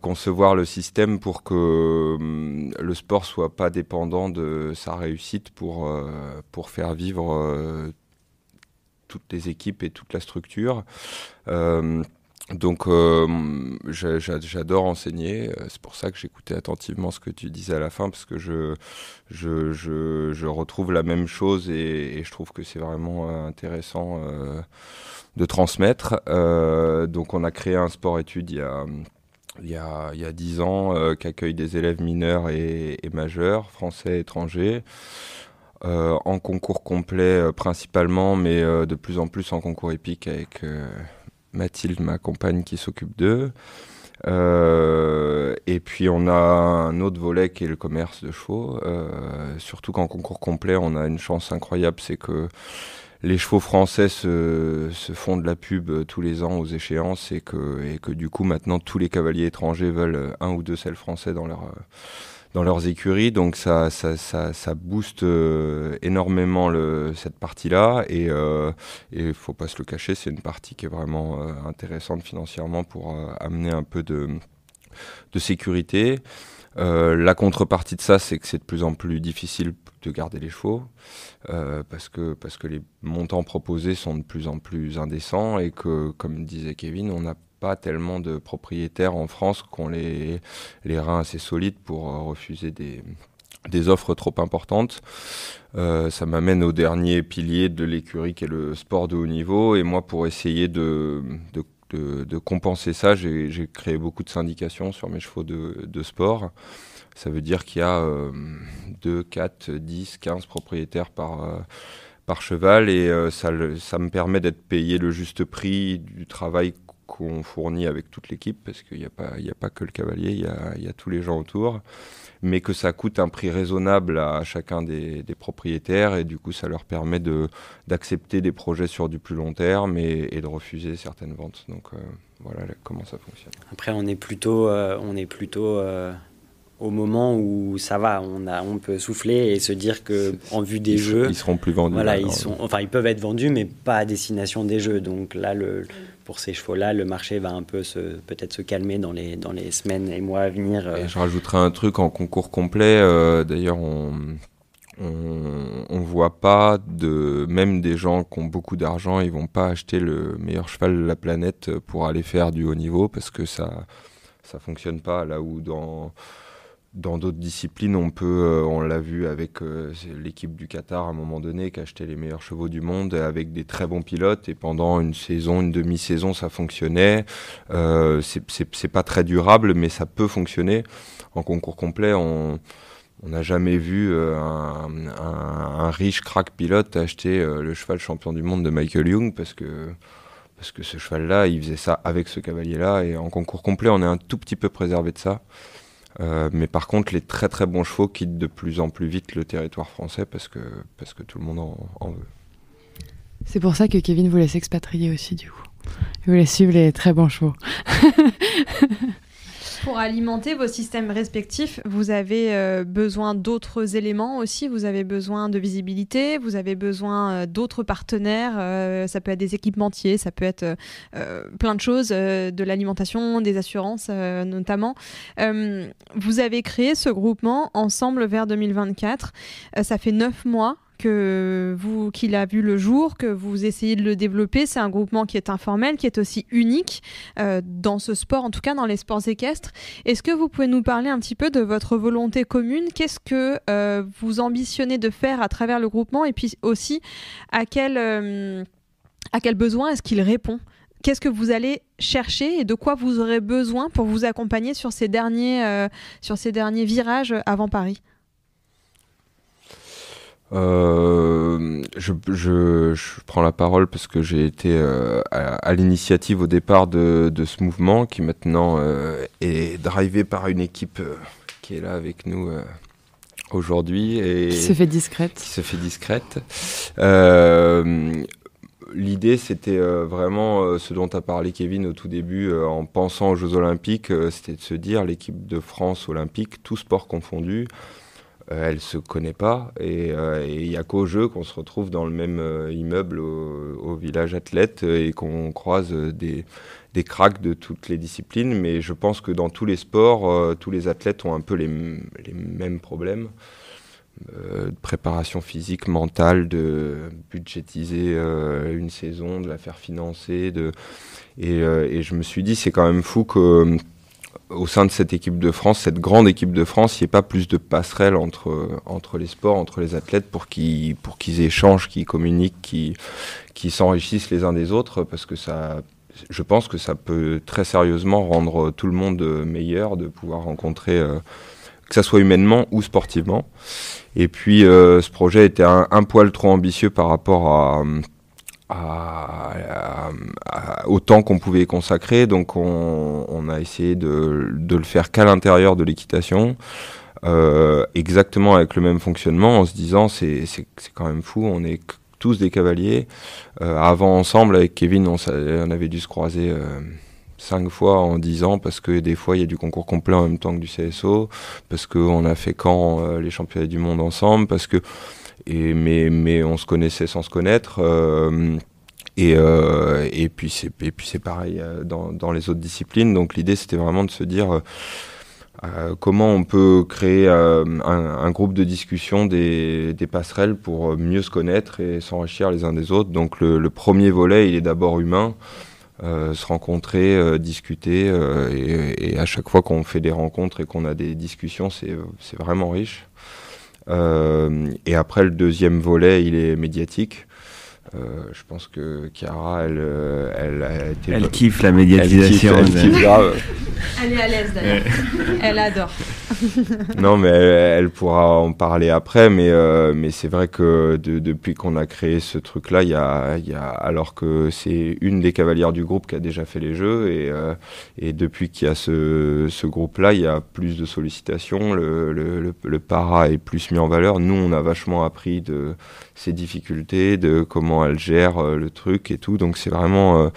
concevoir le système pour que le sport soit pas dépendant de sa réussite pour faire vivre toutes les équipes et toute la structure. Donc j'adore enseigner, c'est pour ça que j'écoutais attentivement ce que tu disais à la fin, parce que je retrouve la même chose et je trouve que c'est vraiment intéressant de transmettre. Donc on a créé un sport-études il y a 10 ans qui accueille des élèves mineurs et majeurs, français et étrangers. En concours complet principalement, mais de plus en plus en concours hippique avec Mathilde, ma compagne, qui s'occupe d'eux. Et puis on a un autre volet qui est le commerce de chevaux. Surtout qu'en concours complet, on a une chance incroyable, c'est que les chevaux français se font de la pub tous les ans aux échéances et que du coup maintenant tous les cavaliers étrangers veulent un ou deux selles français dans leurs écuries, donc ça booste énormément cette partie-là, et faut pas se le cacher, c'est une partie qui est vraiment intéressante financièrement pour amener un peu de sécurité. La contrepartie de ça, c'est que c'est de plus en plus difficile de garder les chevaux, parce que les montants proposés sont de plus en plus indécents et que, comme disait Kevin, on n'a pas tellement de propriétaires en France qui ont les reins assez solides pour refuser des offres trop importantes. Ça m'amène au dernier pilier de l'écurie qui est le sport de haut niveau, et moi, pour essayer de compenser ça, j'ai créé beaucoup de syndications sur mes chevaux de sport. Ça veut dire qu'il y a 2, 4, 10, 15 propriétaires par cheval, et ça me permet d'être payé le juste prix du travail qu'on fournit avec toute l'équipe, parce qu'il n'y a pas que le cavalier, il y a tous les gens autour, mais que ça coûte un prix raisonnable à chacun des propriétaires, et du coup ça leur permet d'accepter des projets sur du plus long terme et de refuser certaines ventes. Donc voilà comment ça fonctionne. Après on est plutôt au moment où ça va, on peut souffler et se dire que en vue des jeux, ils seront plus vendus. Voilà, ils peuvent être vendus, mais pas à destination des jeux. Donc là, pour ces chevaux-là, le marché va un peu peut-être se calmer dans les semaines et mois à venir. Et je rajouterai un truc en concours complet. D'ailleurs, on voit pas même des gens qui ont beaucoup d'argent, ils vont pas acheter le meilleur cheval de la planète pour aller faire du haut niveau, parce que ça fonctionne pas. Là où dans d'autres disciplines, on l'a vu avec l'équipe du Qatar à un moment donné, qui achetait les meilleurs chevaux du monde avec des très bons pilotes, et pendant une demi-saison, ça fonctionnait. C'est pas très durable, mais ça peut fonctionner. En concours complet, on n'a jamais vu un riche crack pilote acheter le cheval champion du monde de Michael Young, parce que ce cheval-là, il faisait ça avec ce cavalier-là, et en concours complet, on est un tout petit peu préservé de ça. Mais par contre, les très très bons chevaux quittent de plus en plus vite le territoire français, parce que tout le monde en veut. C'est pour ça que Kevin voulait s'expatrier aussi, du coup. Il voulait suivre les très bons chevaux. Pour alimenter vos systèmes respectifs, vous avez besoin d'autres éléments aussi. Vous avez besoin de visibilité, vous avez besoin d'autres partenaires. Ça peut être des équipementiers, ça peut être plein de choses, de l'alimentation, des assurances notamment. Vous avez créé ce groupement Ensemble vers 2024. Ça fait 9 mois qu'il a vu le jour, que vous essayez de le développer. C'est un groupement qui est informel, qui est aussi unique dans ce sport, en tout cas dans les sports équestres. Est-ce que vous pouvez nous parler un petit peu de votre volonté commune? Qu'est-ce que vous ambitionnez de faire à travers le groupement, et puis aussi à quel besoin est-ce qu'il répond? Qu'est-ce que vous allez chercher et de quoi vous aurez besoin pour vous accompagner sur ces derniers virages avant Paris? Je prends la parole parce que j'ai été à l'initiative au départ de ce mouvement, qui maintenant est drivé par une équipe qui est là avec nous aujourd'hui, et qui se fait discrète. l'idée, c'était vraiment ce dont a parlé Kevin au tout début, en pensant aux Jeux Olympiques, c'était de se dire l'équipe de France olympique, tout sport confondu, elle se connaît pas, et il n'y a qu'aux Jeux qu'on se retrouve dans le même immeuble au village athlète et qu'on croise des cracks de toutes les disciplines. Mais je pense que dans tous les sports, tous les athlètes ont un peu les mêmes problèmes. De préparation physique, mentale, de budgétiser une saison, de la faire financer. Et je me suis dit, c'est quand même fou que au sein de cette équipe de France, cette grande équipe de France, il n'y ait pas plus de passerelles entre les sports, entre les athlètes pour qu'ils échangent, qu'ils communiquent, qu'ils s'enrichissent les uns des autres, parce que je pense que ça peut très sérieusement rendre tout le monde meilleur de pouvoir rencontrer, que ça soit humainement ou sportivement. Et puis ce projet était un poil trop ambitieux par rapport au temps qu'on pouvait y consacrer, donc on a essayé de le faire qu'à l'intérieur de l'équitation, exactement avec le même fonctionnement, en se disant c'est quand même fou, on est tous des cavaliers. Avant, ensemble avec Kevin, on avait dû se croiser 5 fois en 10 ans, parce que des fois il y a du concours complet en même temps que du CSO, parce qu'on a fait les championnats du monde ensemble, mais on se connaissait sans se connaître, et puis c'est pareil dans les autres disciplines. Donc l'idée, c'était vraiment de se dire comment on peut créer un groupe de discussion, des passerelles pour mieux se connaître et s'enrichir les uns des autres. Donc le premier volet, il est d'abord humain. Se rencontrer, discuter, et à chaque fois qu'on fait des rencontres et qu'on a des discussions, c'est vraiment riche. Et après, le deuxième volet, il est médiatique. Je pense que Chiara, elle kiffe la médiatisation. Elle kiffe grave. Elle est à l'aise d'ailleurs. Elle adore. Non, mais elle pourra en parler après, mais c'est vrai que depuis qu'on a créé ce truc-là, il y a, alors que c'est une des cavalières du groupe qui a déjà fait les Jeux, et depuis qu'il y a ce groupe-là, il y a plus de sollicitations, le para est plus mis en valeur. Nous, on a vachement appris de ses difficultés, de comment elle gère le truc et tout, donc c'est vraiment...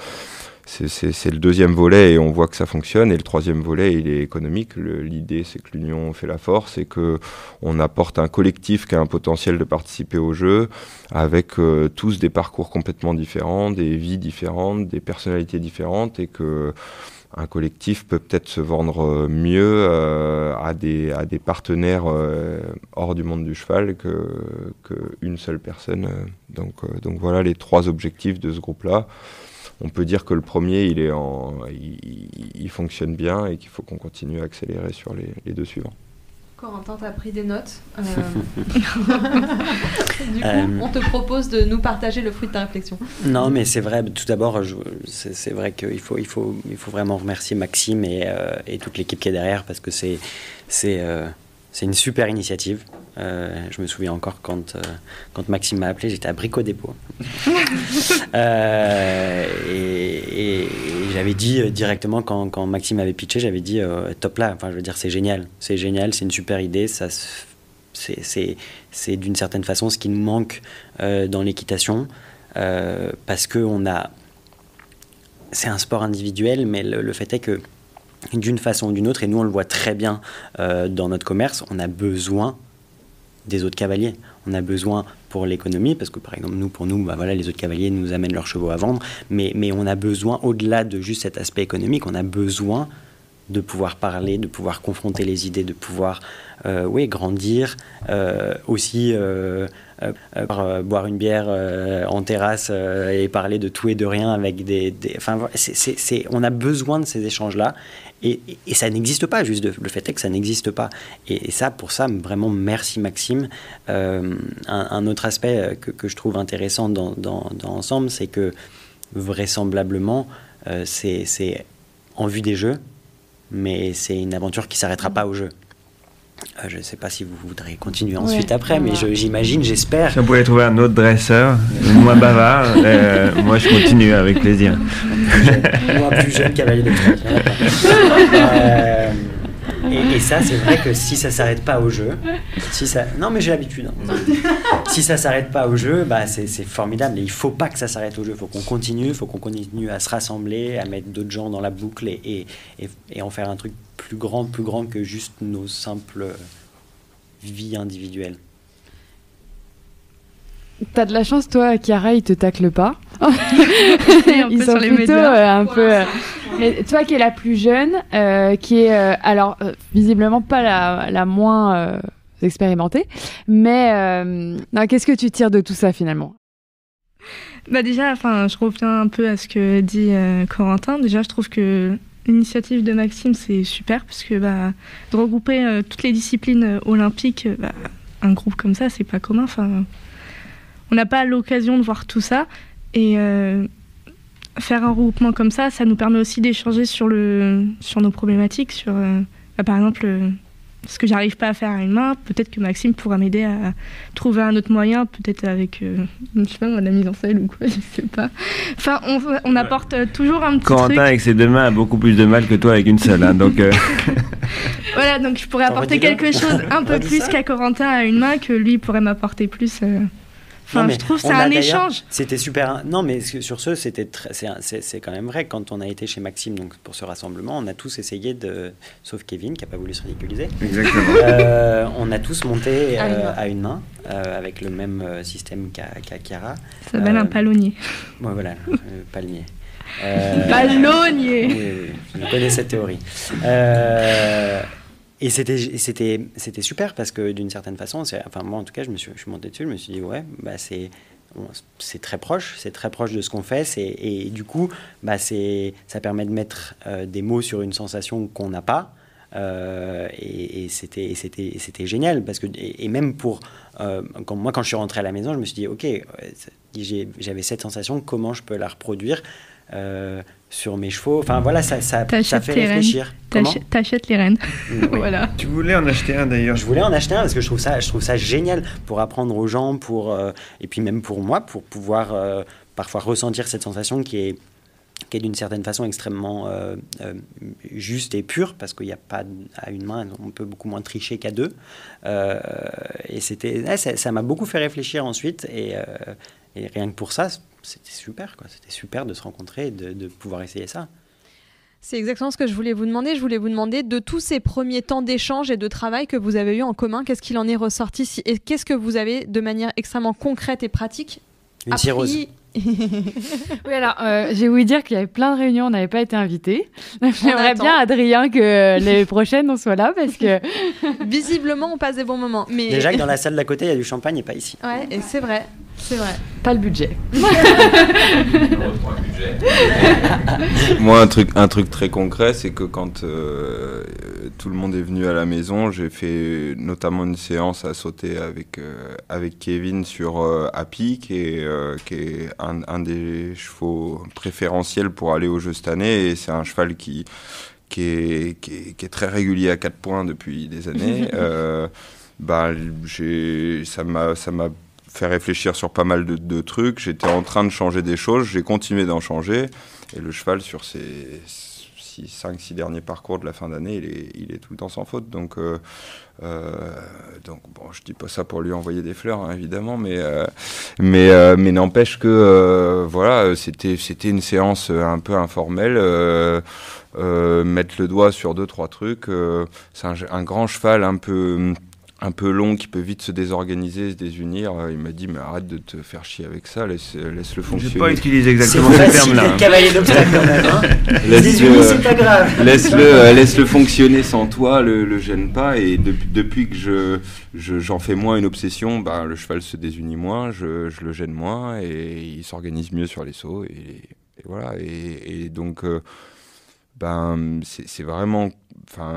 C'est le deuxième volet, et on voit que ça fonctionne. Et le troisième volet, il est économique. L'idée, c'est que l'union fait la force, et qu'on apporte un collectif qui a un potentiel de participer au jeu, avec tous des parcours complètement différents, des vies différentes, des personnalités différentes, et que un collectif peut peut-être se vendre mieux à des partenaires hors du monde du cheval qu'une seule personne. Donc voilà les 3 objectifs de ce groupe-là. On peut dire que le premier, il fonctionne bien, et qu'il faut qu'on continue à accélérer sur les 2 suivants. Corentin, tu as pris des notes. Du coup, on te propose de nous partager le fruit de ta réflexion. Non, mais c'est vrai. Tout d'abord, c'est vrai qu'il faut vraiment remercier Maxime et toute l'équipe qui est derrière, parce que c'est une super initiative. Je me souviens encore quand Maxime m'a appelé, j'étais à Brico Dépôt. Et j'avais dit directement, quand Maxime avait pitché, j'avais dit top là, enfin je veux dire c'est génial, c'est une super idée, c'est d'une certaine façon ce qui nous manque dans l'équitation, parce que c'est un sport individuel, mais le fait est que d'une façon ou d'une autre, et nous on le voit très bien dans notre commerce, on a besoin des autres cavaliers. On a besoin pour l'économie, parce que par exemple pour nous les autres cavaliers nous amènent leurs chevaux à vendre, mais on a besoin, au-delà de juste cet aspect économique, on a besoin de pouvoir parler, de pouvoir confronter les idées, de pouvoir grandir, aussi boire une bière en terrasse et parler de tout et de rien avec on a besoin de ces échanges-là. Et ça n'existe pas, juste le fait est que ça n'existe pas. Et ça, pour ça, vraiment, merci Maxime. Un autre aspect que je trouve intéressant dans Ensemble, c'est que vraisemblablement, c'est en vue des Jeux, mais c'est une aventure qui ne s'arrêtera pas aux Jeux. Je ne sais pas si vous voudrez continuer ensuite après, mais j'imagine, j'espère. Si on pouvait trouver un autre dresseur, moins bavard, moi je continue avec plaisir. Moi plus jeune cavalier de Et ça, c'est vrai que si ça s'arrête pas au jeu, non mais j'ai l'habitude. Hein. Si ça s'arrête pas au jeu, bah c'est formidable. Et il faut pas que ça s'arrête au jeu. Il faut qu'on continue à se rassembler, à mettre d'autres gens dans la boucle et en faire un truc plus grand que juste nos simples vies individuelles. T'as de la chance, toi, Chiara, ils te taclent pas. Ils sont les plutôt médias. un peu... Mais toi qui es la plus jeune, qui est visiblement pas la moins expérimentée, mais non, qu'est-ce que tu tires de tout ça finalement? Bah déjà, je reviens un peu à ce que dit Corentin. Déjà, je trouve que l'initiative de Maxime, c'est super, parce que de regrouper toutes les disciplines olympiques, un groupe comme ça, c'est pas commun. On n'a pas l'occasion de voir tout ça, et faire un regroupement comme ça nous permet aussi d'échanger sur nos problématiques, sur par exemple ce que j'arrive pas à faire à une main. Peut-être que Maxime pourra m'aider à trouver un autre moyen, peut-être avec je sais pas, la mise en scène ou quoi, je sais pas. On apporte toujours un petit Corentin truc. avec ses 2 mains a beaucoup plus de mal que toi avec une seule, hein, donc Voilà, donc je pourrais apporter quelque chose un peu plus qu'à Corentin à une main, que lui pourrait m'apporter plus. Je trouve que c'est un échange. C'était super. Non, mais sur ce, c'est quand même vrai. Quand on a été chez Maxime, donc pour ce rassemblement, on a tous essayé sauf Kevin qui n'a pas voulu se ridiculiser. Exactement. On a tous monté à une main avec le même système qu'à Chiara. Ça s'appelle un palonnier. Ouais, voilà, palmier. Ballonnier. Oui, je connais cette théorie. Et c'était super, parce que d'une certaine façon, moi en tout cas, je suis monté dessus, je me suis dit c'est très proche de ce qu'on fait, et du coup ça permet de mettre des mots sur une sensation qu'on n'a pas, et c'était génial, parce que et même pour quand je suis rentré à la maison, je me suis dit ok, j'avais cette sensation, comment je peux la reproduire sur mes chevaux. Voilà, ça fait réfléchir. T'achètes les rênes. Oui. Voilà. Tu voulais en acheter un d'ailleurs. Je voulais en acheter un parce que je trouve ça génial pour apprendre aux gens, et puis même pour moi, pour pouvoir parfois ressentir cette sensation qui est d'une certaine façon extrêmement juste et pure, parce qu'il n'y a pas à une main, on peut beaucoup moins tricher qu'à 2. Et ça m'a beaucoup fait réfléchir ensuite, et rien que pour ça, c'était super, quoi. C'était super de se rencontrer et de pouvoir essayer ça. C'est exactement ce que je voulais vous demander. Je voulais vous demander, de tous ces premiers temps d'échange et de travail que vous avez eu en commun, qu'est-ce qu'il en est ressorti, et qu'est-ce que vous avez, de manière extrêmement concrète et pratique, Une cirrhose. Oui, alors, j'ai voulu dire qu'il y avait plein de réunions, on n'avait pas été invités. J'aimerais bien, Adrien, que les prochaines, on soit là, parce que... Visiblement, on passe des bons moments. Mais... Déjà que dans la salle d'à côté, il y a du champagne et pas ici. Ouais, et c'est vrai. Pas le budget. Moi, un truc très concret, c'est que quand tout le monde est venu à la maison, j'ai fait notamment une séance à sauter avec Kevin sur Happy, qui est un des chevaux préférentiels pour aller au jeu cette année, et c'est un cheval qui est très régulier à 4 points depuis des années. Ça m'a fait réfléchir sur pas mal de trucs. J'étais en train de changer des choses, j'ai continué d'en changer, et le cheval, sur ses 5-6 derniers parcours de la fin d'année, il est tout le temps sans faute. Donc je dis pas ça pour lui envoyer des fleurs, hein, évidemment, mais n'empêche que c'était une séance un peu informelle. Mettre le doigt sur 2-3 trucs. C'est un grand cheval un peu long qui peut vite se désorganiser, se désunir. Il m'a dit, mais arrête de te faire chier avec ça, laisse-le fonctionner. Je n'ai pas utilisé exactement ces termes-là. C'est cavalier d'obstacle quand même. Hein. C'est pas grave. Laisse-le fonctionner sans toi, le gêne pas. Et depuis que j'en fais moins une obsession, le cheval se désunit moins, je le gêne moins, et il s'organise mieux sur les sauts. Et voilà. Et donc, c'est vraiment...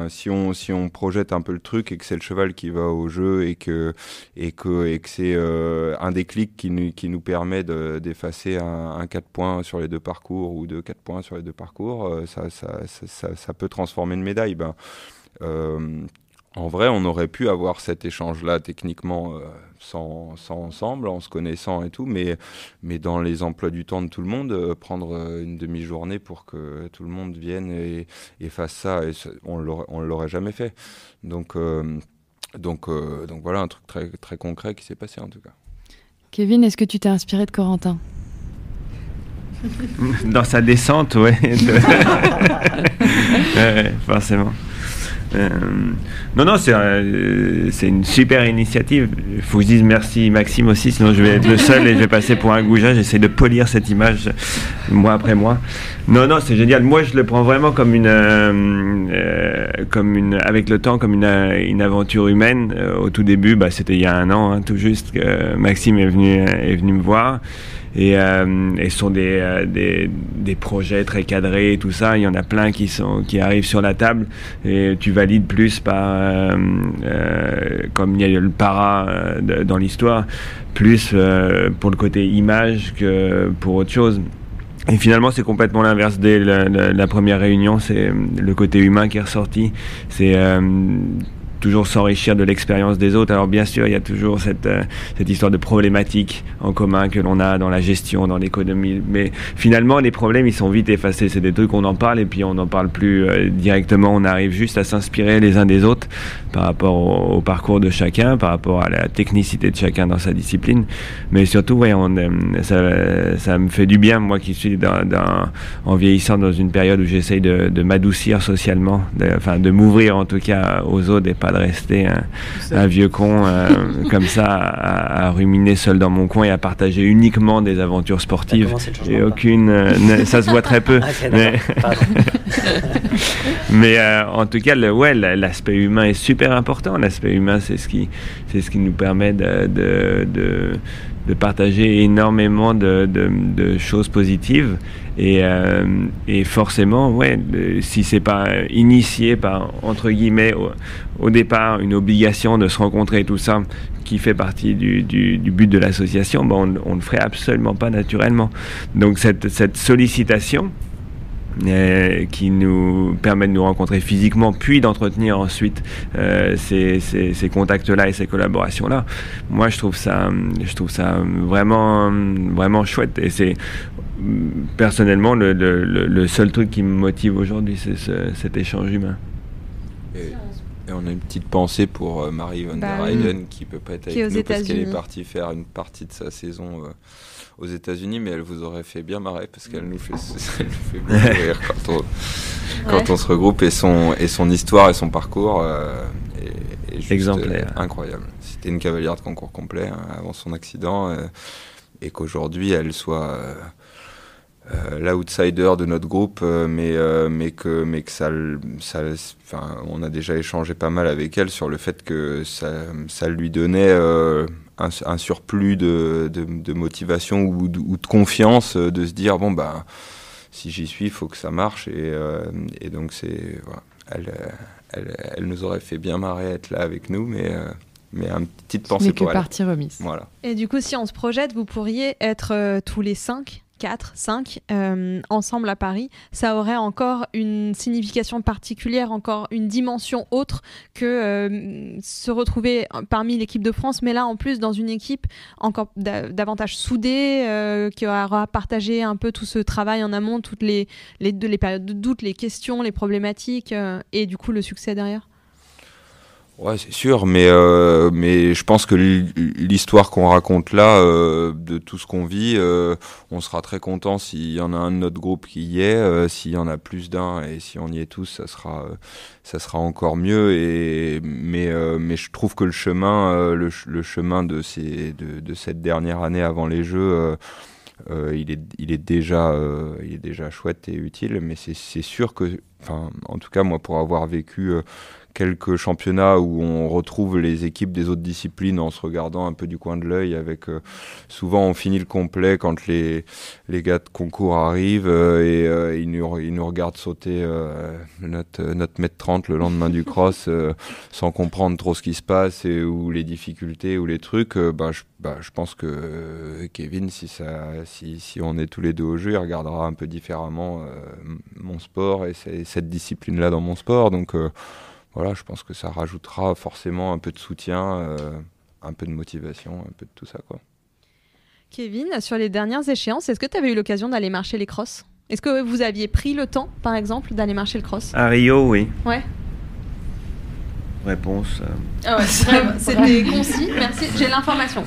si on projette un peu le truc, et que c'est le cheval qui va au jeu, et que c'est un déclic qui nous permet d'effacer un 4 points sur les 2 parcours, ou 4 points sur les 2 parcours, ça peut transformer une médaille. en vrai, on aurait pu avoir cet échange-là techniquement sans ensemble, en se connaissant et tout, mais dans les emplois du temps de tout le monde, prendre une demi-journée pour que tout le monde vienne et fasse ça, on l'aurait jamais fait. Donc voilà un truc très, très concret qui s'est passé en tout cas. Kevin, est-ce que tu t'es inspiré de Corentin ? Dans sa descente, ouais. Forcément. Non, c'est une super initiative. Il faut que je dise merci Maxime aussi, sinon je vais être le seul et je vais passer pour un goujat. J'essaie de polir cette image mois après mois. Non, c'est génial. Moi, je le prends vraiment comme avec le temps, comme une aventure humaine. Au tout début, c'était il y a 1 an, tout juste, que Maxime est venu me voir. Et ce sont des projets très cadrés et tout ça. Il y en a plein qui arrivent sur la table et tu valides plus par comme il y a le para dans l'histoire, plus pour le côté image que pour autre chose. Et finalement, c'est complètement l'inverse. Dès la première réunion, c'est le côté humain qui est ressorti. C'est toujours s'enrichir de l'expérience des autres. Alors bien sûr, il y a toujours cette histoire de problématiques en commun que l'on a dans la gestion, dans l'économie. Mais finalement, les problèmes, ils sont vite effacés. C'est des trucs, on en parle et puis on n'en parle plus directement. On arrive juste à s'inspirer les uns des autres par rapport au parcours de chacun, par rapport à la technicité de chacun dans sa discipline. Mais surtout, ça me fait du bien, moi qui suis en vieillissant dans une période où j'essaye de m'adoucir socialement, de m'ouvrir en tout cas aux autres et pas de rester un vieux con comme ça à ruminer seul dans mon coin et à partager uniquement des aventures sportives et aucune ça se voit très peu mais en tout cas l'aspect humain est super important. L'aspect humain, c'est ce qui nous permet de partager énormément de choses positives et forcément si c'est pas initié par entre guillemets au départ une obligation de se rencontrer et tout ça qui fait partie du but de l'association, on ne ferait absolument pas naturellement. Donc cette sollicitation qui nous permet de nous rencontrer physiquement puis d'entretenir ensuite ces contacts-là et ces collaborations-là. Moi, je trouve ça vraiment, vraiment chouette et c'est personnellement le seul truc qui me motive aujourd'hui, c'est cet échange humain. Et on a une petite pensée pour Marie Van Der Heyden qui peut pas être avec nous parce qu'elle est partie faire une partie de sa saison aux États-Unis, mais elle vous aurait fait bien marrer parce qu'elle nous fait beaucoup rire quand on se regroupe et son histoire et son parcours est juste exemplaire, incroyable. C'était une cavalière de concours complet avant son accident et qu'aujourd'hui elle soit l'outsider de notre groupe, mais que ça, on a déjà échangé pas mal avec elle sur le fait que ça lui donnait un surplus de motivation ou de confiance, de se dire si j'y suis, il faut que ça marche et donc elle nous aurait fait bien marrer être là avec nous, mais une petite pensée pour elle. Mais que partie remise. Voilà. Et du coup, si on se projette, vous pourriez être tous les 4, 5 ensemble à Paris. Ça aurait encore une signification particulière, encore une dimension autre que se retrouver parmi l'équipe de France, mais là en plus dans une équipe encore davantage soudée, qui aura partagé un peu tout ce travail en amont, toutes les périodes de doute, les questions, les problématiques et du coup le succès derrière. Ouais, c'est sûr, mais je pense que l'histoire qu'on raconte là, de tout ce qu'on vit, on sera très content s'il y en a un de notre groupe qui y est, s'il y en a plus d'un, et si on y est tous, ça sera encore mieux. Mais je trouve que le chemin, le chemin de cette dernière année avant les Jeux, il est déjà chouette et utile. Mais c'est sûr que, en tout cas moi, pour avoir vécu quelques championnats où on retrouve les équipes des autres disciplines en se regardant un peu du coin de l'œil, avec souvent on finit le complet quand les gars de concours arrivent et ils nous regardent sauter notre mètre 30 le lendemain du cross sans comprendre trop ce qui se passe ou les difficultés ou les trucs. Je pense que Kevin, si on est tous les deux au jeu, il regardera un peu différemment mon sport et cette discipline-là dans mon sport. Donc voilà, je pense que ça rajoutera forcément un peu de soutien, un peu de motivation, un peu de tout ça, quoi. Kevin, sur les dernières échéances, est-ce que tu avais eu l'occasion d'aller marcher les crosses ? Est-ce que vous aviez pris le temps, par exemple, d'aller marcher le cross ? À Rio, oui. Ouais. Réponse. Ah ouais, c'était concis, merci. J'ai l'information.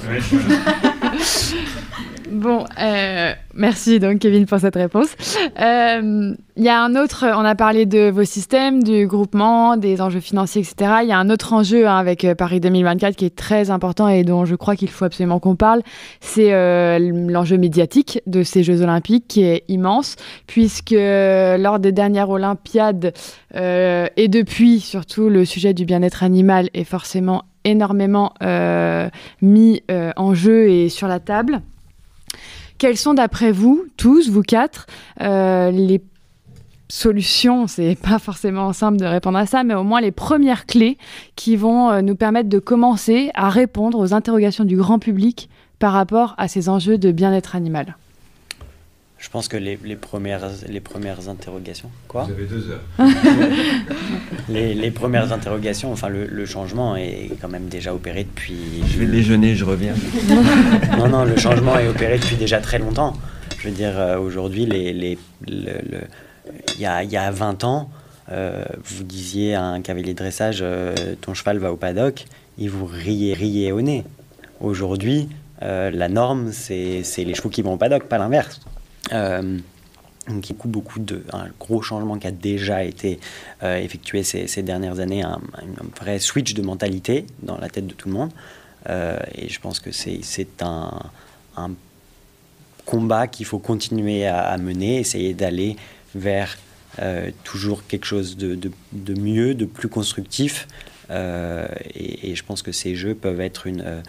Bon, merci donc Kevin pour cette réponse. Il y a un autre, on a parlé de vos systèmes, du groupement, des enjeux financiers, etc. Il y a un autre enjeu avec Paris 2024 qui est très important et dont je crois qu'il faut absolument qu'on parle. C'est l'enjeu médiatique de ces Jeux Olympiques qui est immense, puisque lors des dernières Olympiades et depuis surtout le sujet du bien-être animal est forcément énormément mis en jeu et sur la table. Quelles sont d'après vous, tous, vous quatre, les solutions, c'est pas forcément simple de répondre à ça, mais au moins les premières clés qui vont nous permettre de commencer à répondre aux interrogations du grand public par rapport à ces enjeux de bien-être animal? Je pense que les premières interrogations... Quoi ? Vous avez 2 heures. les premières interrogations, enfin le changement est quand même déjà opéré depuis... Je vais déjeuner, je reviens. Non, le changement est opéré depuis déjà très longtemps. Je veux dire, aujourd'hui, il y a 20 ans, vous disiez à un cavalier de dressage, ton cheval va au paddock, il vous riait au nez. Aujourd'hui, la norme, c'est les chevaux qui vont au paddock, pas l'inverse. Donc il y a beaucoup un gros changement qui a déjà été effectué ces dernières années, un vrai switch de mentalité dans la tête de tout le monde, et je pense que c'est un combat qu'il faut continuer à mener, essayer d'aller vers toujours quelque chose de mieux, de plus constructif, et je pense que ces jeux peuvent être une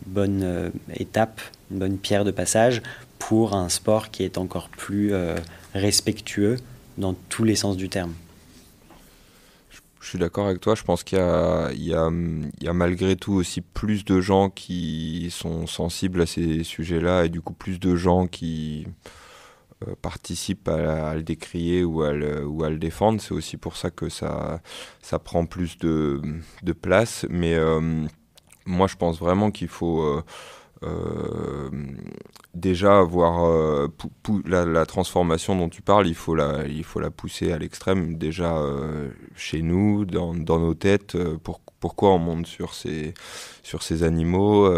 bonne étape, une bonne pierre de passage pour un sport qui est encore plus respectueux dans tous les sens du terme. Je suis d'accord avec toi, je pense qu'il y a malgré tout aussi plus de gens qui sont sensibles à ces sujets-là et du coup plus de gens qui participent à le décrier ou à le défendre. C'est aussi pour ça que ça prend plus de place, mais moi je pense vraiment qu'il faut déjà avoir la transformation dont tu parles, il faut la pousser à l'extrême déjà chez nous, dans nos têtes. Pourquoi on monte sur ces animaux,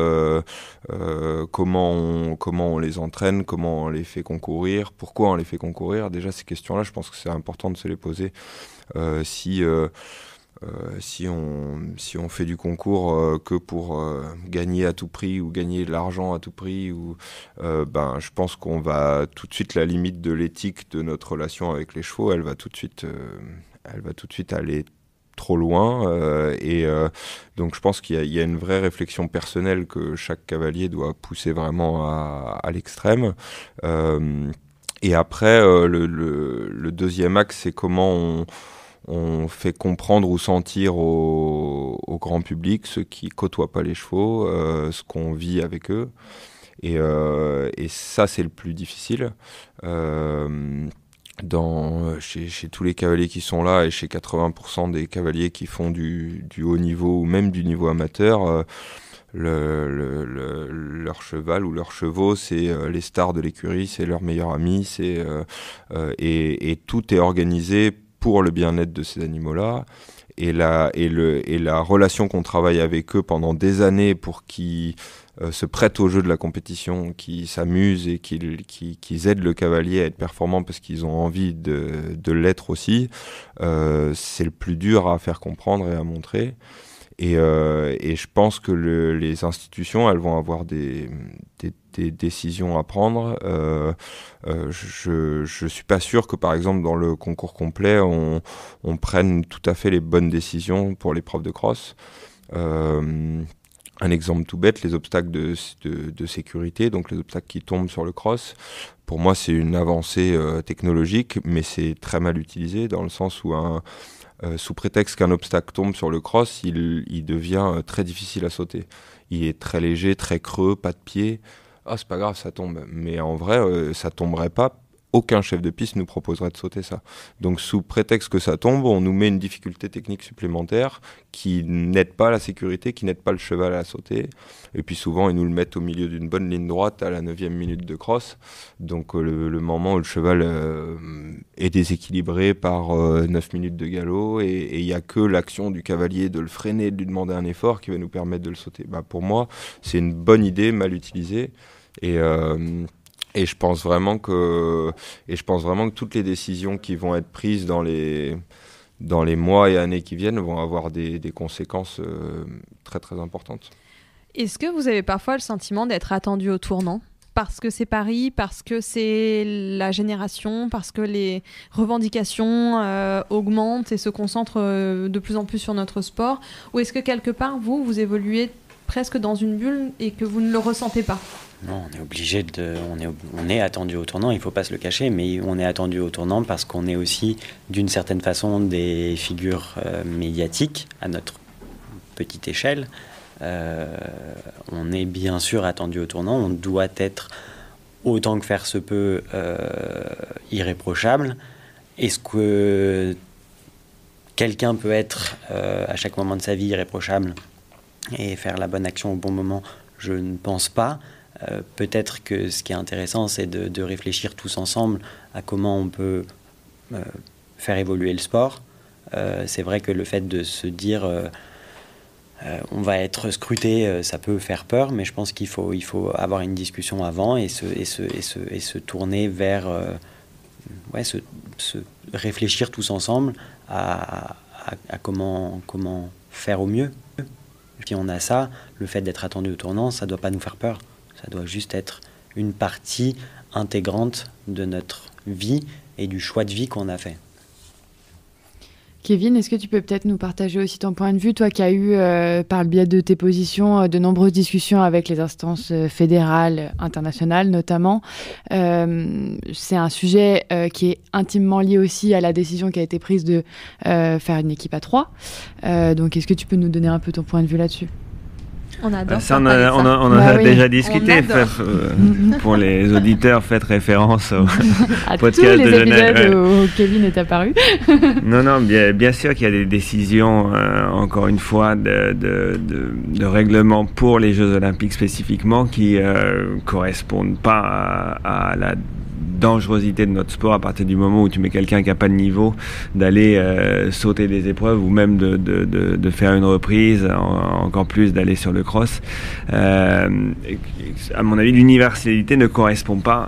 comment on les entraîne, comment on les fait concourir, pourquoi on les fait concourir. Déjà ces questions-là, je pense que c'est important de se les poser. Si on fait du concours que pour gagner à tout prix ou gagner de l'argent à tout prix, je pense qu'on va tout de suite, la limite de l'éthique de notre relation avec les chevaux, elle va tout de suite aller trop loin. Donc je pense qu'il y a une vraie réflexion personnelle que chaque cavalier doit pousser vraiment à l'extrême. Et après, le deuxième axe, c'est comment on fait comprendre ou sentir au grand public, ceux qui côtoient pas les chevaux, ce qu'on vit avec eux. Et ça, c'est le plus difficile. Chez tous les cavaliers qui sont là et chez 80% des cavaliers qui font du haut niveau ou même du niveau amateur, leur cheval ou leurs chevaux, c'est les stars de l'écurie, c'est leur meilleur ami, et tout est organisé pour le bien-être de ces animaux-là, et la relation qu'on travaille avec eux pendant des années pour qu'ils se prêtent au jeu de la compétition, qu'ils s'amusent et qu'ils aident le cavalier à être performant parce qu'ils ont envie de l'être aussi, c'est le plus dur à faire comprendre et à montrer. Et je pense que les institutions, elles vont avoir des décisions à prendre. Je suis pas sûr que, par exemple, dans le concours complet, on prenne tout à fait les bonnes décisions pour l'épreuve de cross. Un exemple tout bête, les obstacles de sécurité, donc les obstacles qui tombent sur le cross. Pour moi, c'est une avancée technologique, mais c'est très mal utilisé dans le sens où sous prétexte qu'un obstacle tombe sur le cross, il devient très difficile à sauter. Il est très léger, très creux, pas de pied. Ah, c'est pas grave, ça tombe. Mais en vrai, ça tomberait pas aucun chef de piste nous proposerait de sauter ça. Donc sous prétexte que ça tombe, on nous met une difficulté technique supplémentaire qui n'aide pas la sécurité, qui n'aide pas le cheval à sauter. Et puis souvent, ils nous le mettent au milieu d'une bonne ligne droite à la 9e minute de cross. Donc le moment où le cheval est déséquilibré par 9 minutes de galop et il n'y a que l'action du cavalier de le freiner, de lui demander un effort qui va nous permettre de le sauter. Pour moi, c'est une bonne idée mal utilisée. Et je pense vraiment que toutes les décisions qui vont être prises dans les mois et années qui viennent vont avoir des conséquences très très importantes. Est-ce que vous avez parfois le sentiment d'être attendu au tournant ? Parce que c'est Paris, parce que c'est la génération, parce que les revendications augmentent et se concentrent de plus en plus sur notre sport ? Ou est-ce que quelque part, vous évoluez presque dans une bulle et que vous ne le ressentez pas ? Non, on est obligé on est attendu au tournant, il ne faut pas se le cacher, mais on est attendu au tournant parce qu'on est aussi, d'une certaine façon, des figures médiatiques à notre petite échelle. On est bien sûr attendu au tournant, on doit être, autant que faire se peut, irréprochable. Est-ce que quelqu'un peut être, à chaque moment de sa vie, irréprochable et faire la bonne action au bon moment ? Je ne pense pas. Peut-être que ce qui est intéressant, c'est de réfléchir tous ensemble à comment on peut faire évoluer le sport. C'est vrai que le fait de se dire on va être scruté, ça peut faire peur, mais je pense qu'il faut avoir une discussion avant et se tourner vers se réfléchir tous ensemble à comment faire au mieux. Si on a ça, le fait d'être attendu au tournant, ça ne doit pas nous faire peur. Ça doit juste être une partie intégrante de notre vie et du choix de vie qu'on a fait. Kevin, est-ce que tu peux peut-être nous partager aussi ton point de vue, toi qui as eu, par le biais de tes positions, de nombreuses discussions avec les instances fédérales, internationales notamment. C'est un sujet qui est intimement lié aussi à la décision qui a été prise de faire une équipe à 3. Donc est-ce que tu peux nous donner un peu ton point de vue là-dessus ? On adore ça. On en a déjà discuté. Pour les auditeurs, faites référence au podcast de Genève. Tous les épisodes où Kevin est apparu. Non, bien sûr qu'il y a des décisions, encore une fois, de règlement pour les Jeux Olympiques spécifiquement qui correspondent pas à la dangerosité de notre sport à partir du moment où tu mets quelqu'un qui n'a pas de niveau d'aller sauter des épreuves ou même de faire une reprise, encore plus d'aller sur le cross. À mon avis, l'universalité ne correspond pas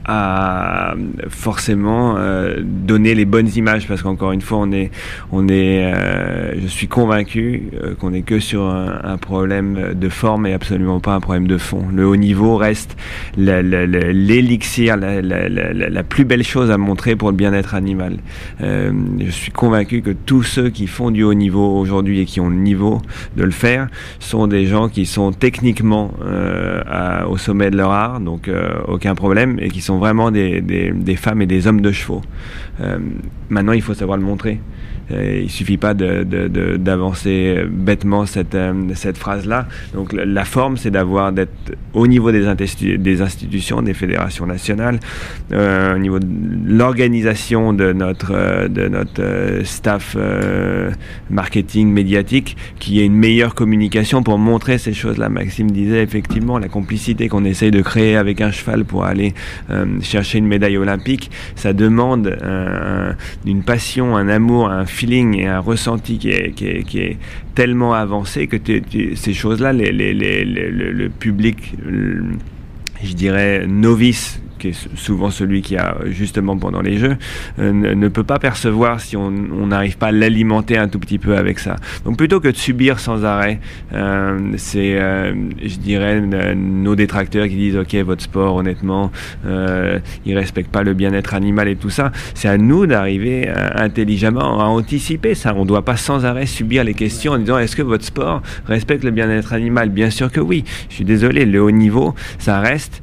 à forcément donner les bonnes images parce qu'encore une fois, je suis convaincu qu'on n'est que sur un problème de forme et absolument pas un problème de fond. Le haut niveau reste l'élixir, la plus belle chose à montrer pour le bien-être animal. Je suis convaincu que tous ceux qui font du haut niveau aujourd'hui et qui ont le niveau de le faire sont des gens qui sont techniquement au sommet de leur art, donc aucun problème, et qui sont vraiment des femmes et des hommes de chevaux. Maintenant, il faut savoir le montrer. Il suffit pas d'avancer bêtement cette phrase-là. Donc la forme, c'est d'être au niveau des institutions, des fédérations nationales, au niveau de l'organisation de notre staff marketing médiatique, qu'il y ait une meilleure communication pour montrer ces choses-là. Maxime disait effectivement la complicité qu'on essaye de créer avec un cheval pour aller chercher une médaille olympique, ça demande une passion, un amour, un feeling et un ressenti qui est tellement avancé que ces choses-là, le public, je dirais novice, qui est souvent celui qui a justement pendant les Jeux, ne peut pas percevoir si on n'arrive pas à l'alimenter un tout petit peu avec ça. Donc plutôt que de subir sans arrêt, c'est, je dirais, nos détracteurs qui disent ok, votre sport, honnêtement, il respecte pas le bien-être animal et tout ça. C'est à nous d'arriver intelligemment à anticiper ça. On ne doit pas sans arrêt subir les questions en disant est-ce que votre sport respecte le bien-être animal ? Bien sûr que oui. Je suis désolé, le haut niveau, ça reste,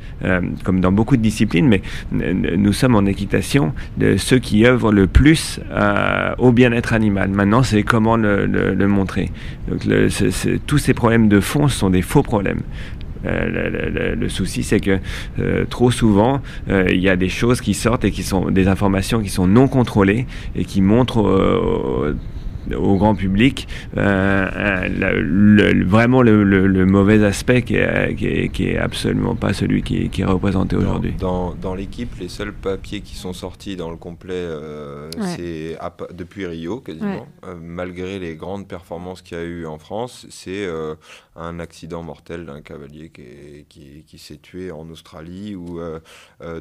comme dans beaucoup de disciplines, mais nous sommes en équitation de ceux qui œuvrent le plus au bien-être animal. Maintenant, c'est comment le montrer. Donc, tous ces problèmes de fond sont des faux problèmes. Le souci, c'est que trop souvent, il y a des choses qui sortent et qui sont des informations qui sont non contrôlées et qui montrent au grand public vraiment le mauvais aspect qui est absolument pas celui qui est représenté aujourd'hui. Dans l'équipe, les seuls papiers qui sont sortis dans le complet, c'est depuis Rio quasiment, malgré les grandes performances qu'il y a eu en France, c'est un accident mortel d'un cavalier qui s'est tué en Australie.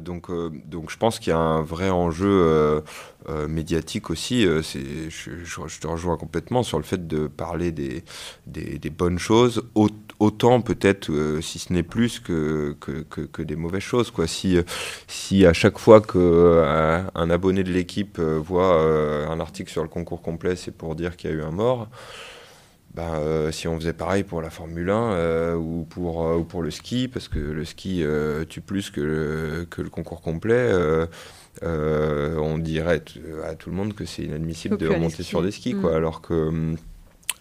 Donc je pense qu'il y a un vrai enjeu médiatique aussi. Je te rejoins complètement sur le fait de parler des bonnes choses, autant peut-être, si ce n'est plus, que des mauvaises choses, quoi. Si à chaque fois qu'un abonné de l'équipe voit un article sur le concours complet, c'est pour dire qu'il y a eu un mort, si on faisait pareil pour la Formule 1 ou pour le ski, parce que le ski tue plus que le concours complet, on dirait à tout le monde que c'est inadmissible de remonter sur des skis, quoi,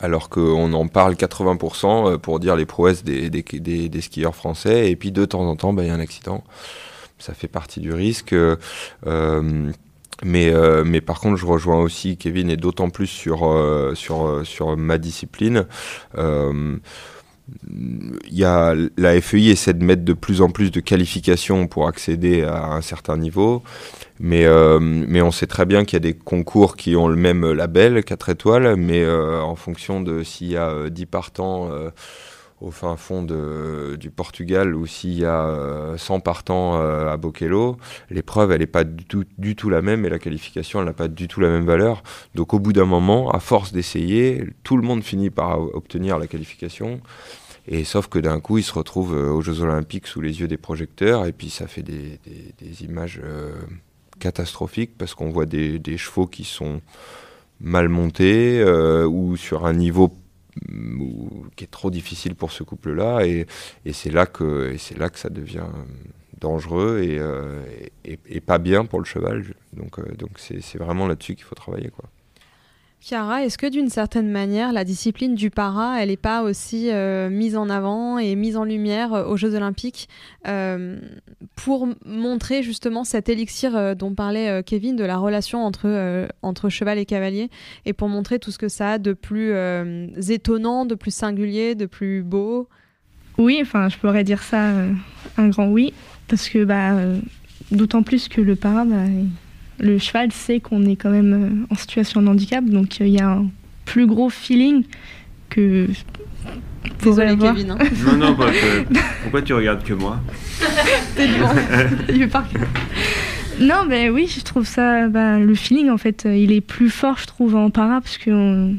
alors qu'on en parle 80% pour dire les prouesses des skieurs français, et puis de temps en temps, il y a un accident. Ça fait partie du risque. Mais par contre, je rejoins aussi Kevin, et d'autant plus sur ma discipline. La FEI essaie de mettre de plus en plus de qualifications pour accéder à un certain niveau, mais on sait très bien qu'il y a des concours qui ont le même label, 4 étoiles, mais en fonction de s'il y a 10 partants au fin fond du Portugal, ou s'il y a 100 partants à Boquelo, l'épreuve elle n'est pas du tout la même, et la qualification elle n'a pas du tout la même valeur. Donc au bout d'un moment, à force d'essayer, tout le monde finit par obtenir la qualification. Et sauf que d'un coup, ils se retrouvent aux Jeux Olympiques sous les yeux des projecteurs, et puis ça fait des images catastrophiques, parce qu'on voit des chevaux qui sont mal montés ou sur un niveau qui est trop difficile pour ce couple-là, et c'est là que ça devient dangereux et pas bien pour le cheval. Donc c'est vraiment là-dessus qu'il faut travailler, quoi. Chiara, est-ce que d'une certaine manière, la discipline du para, elle n'est pas aussi mise en avant et mise en lumière aux Jeux Olympiques pour montrer justement cet élixir dont parlait Kevin, de la relation entre cheval et cavalier, et pour montrer tout ce que ça a de plus étonnant, de plus singulier, de plus beau? Oui, je pourrais dire ça un grand oui, parce que d'autant plus que le para... le cheval sait qu'on est quand même en situation de handicap, donc il y a un plus gros feeling que... Désolé Kevin. Non, pourquoi tu regardes que moi? Non, oui, je trouve ça... le feeling, en fait, il est plus fort, je trouve, en para, parce que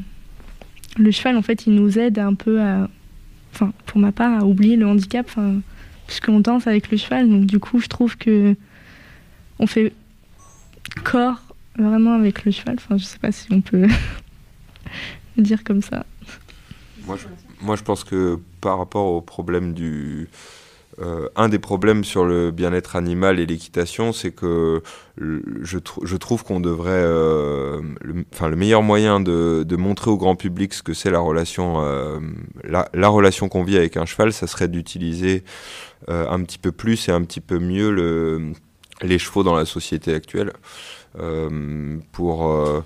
le cheval, en fait, il nous aide un peu à... pour ma part, à oublier le handicap, puisqu'on danse avec le cheval, donc du coup, je trouve que on fait... corps vraiment avec le cheval, je sais pas si on peut le dire comme ça. Moi je pense que par rapport au problème un des problèmes sur le bien-être animal et l'équitation, c'est que je trouve qu'on devrait le meilleur moyen de montrer au grand public ce que c'est la relation qu'on vit avec un cheval, ça serait d'utiliser un petit peu plus et un petit peu mieux les chevaux dans la société actuelle, pour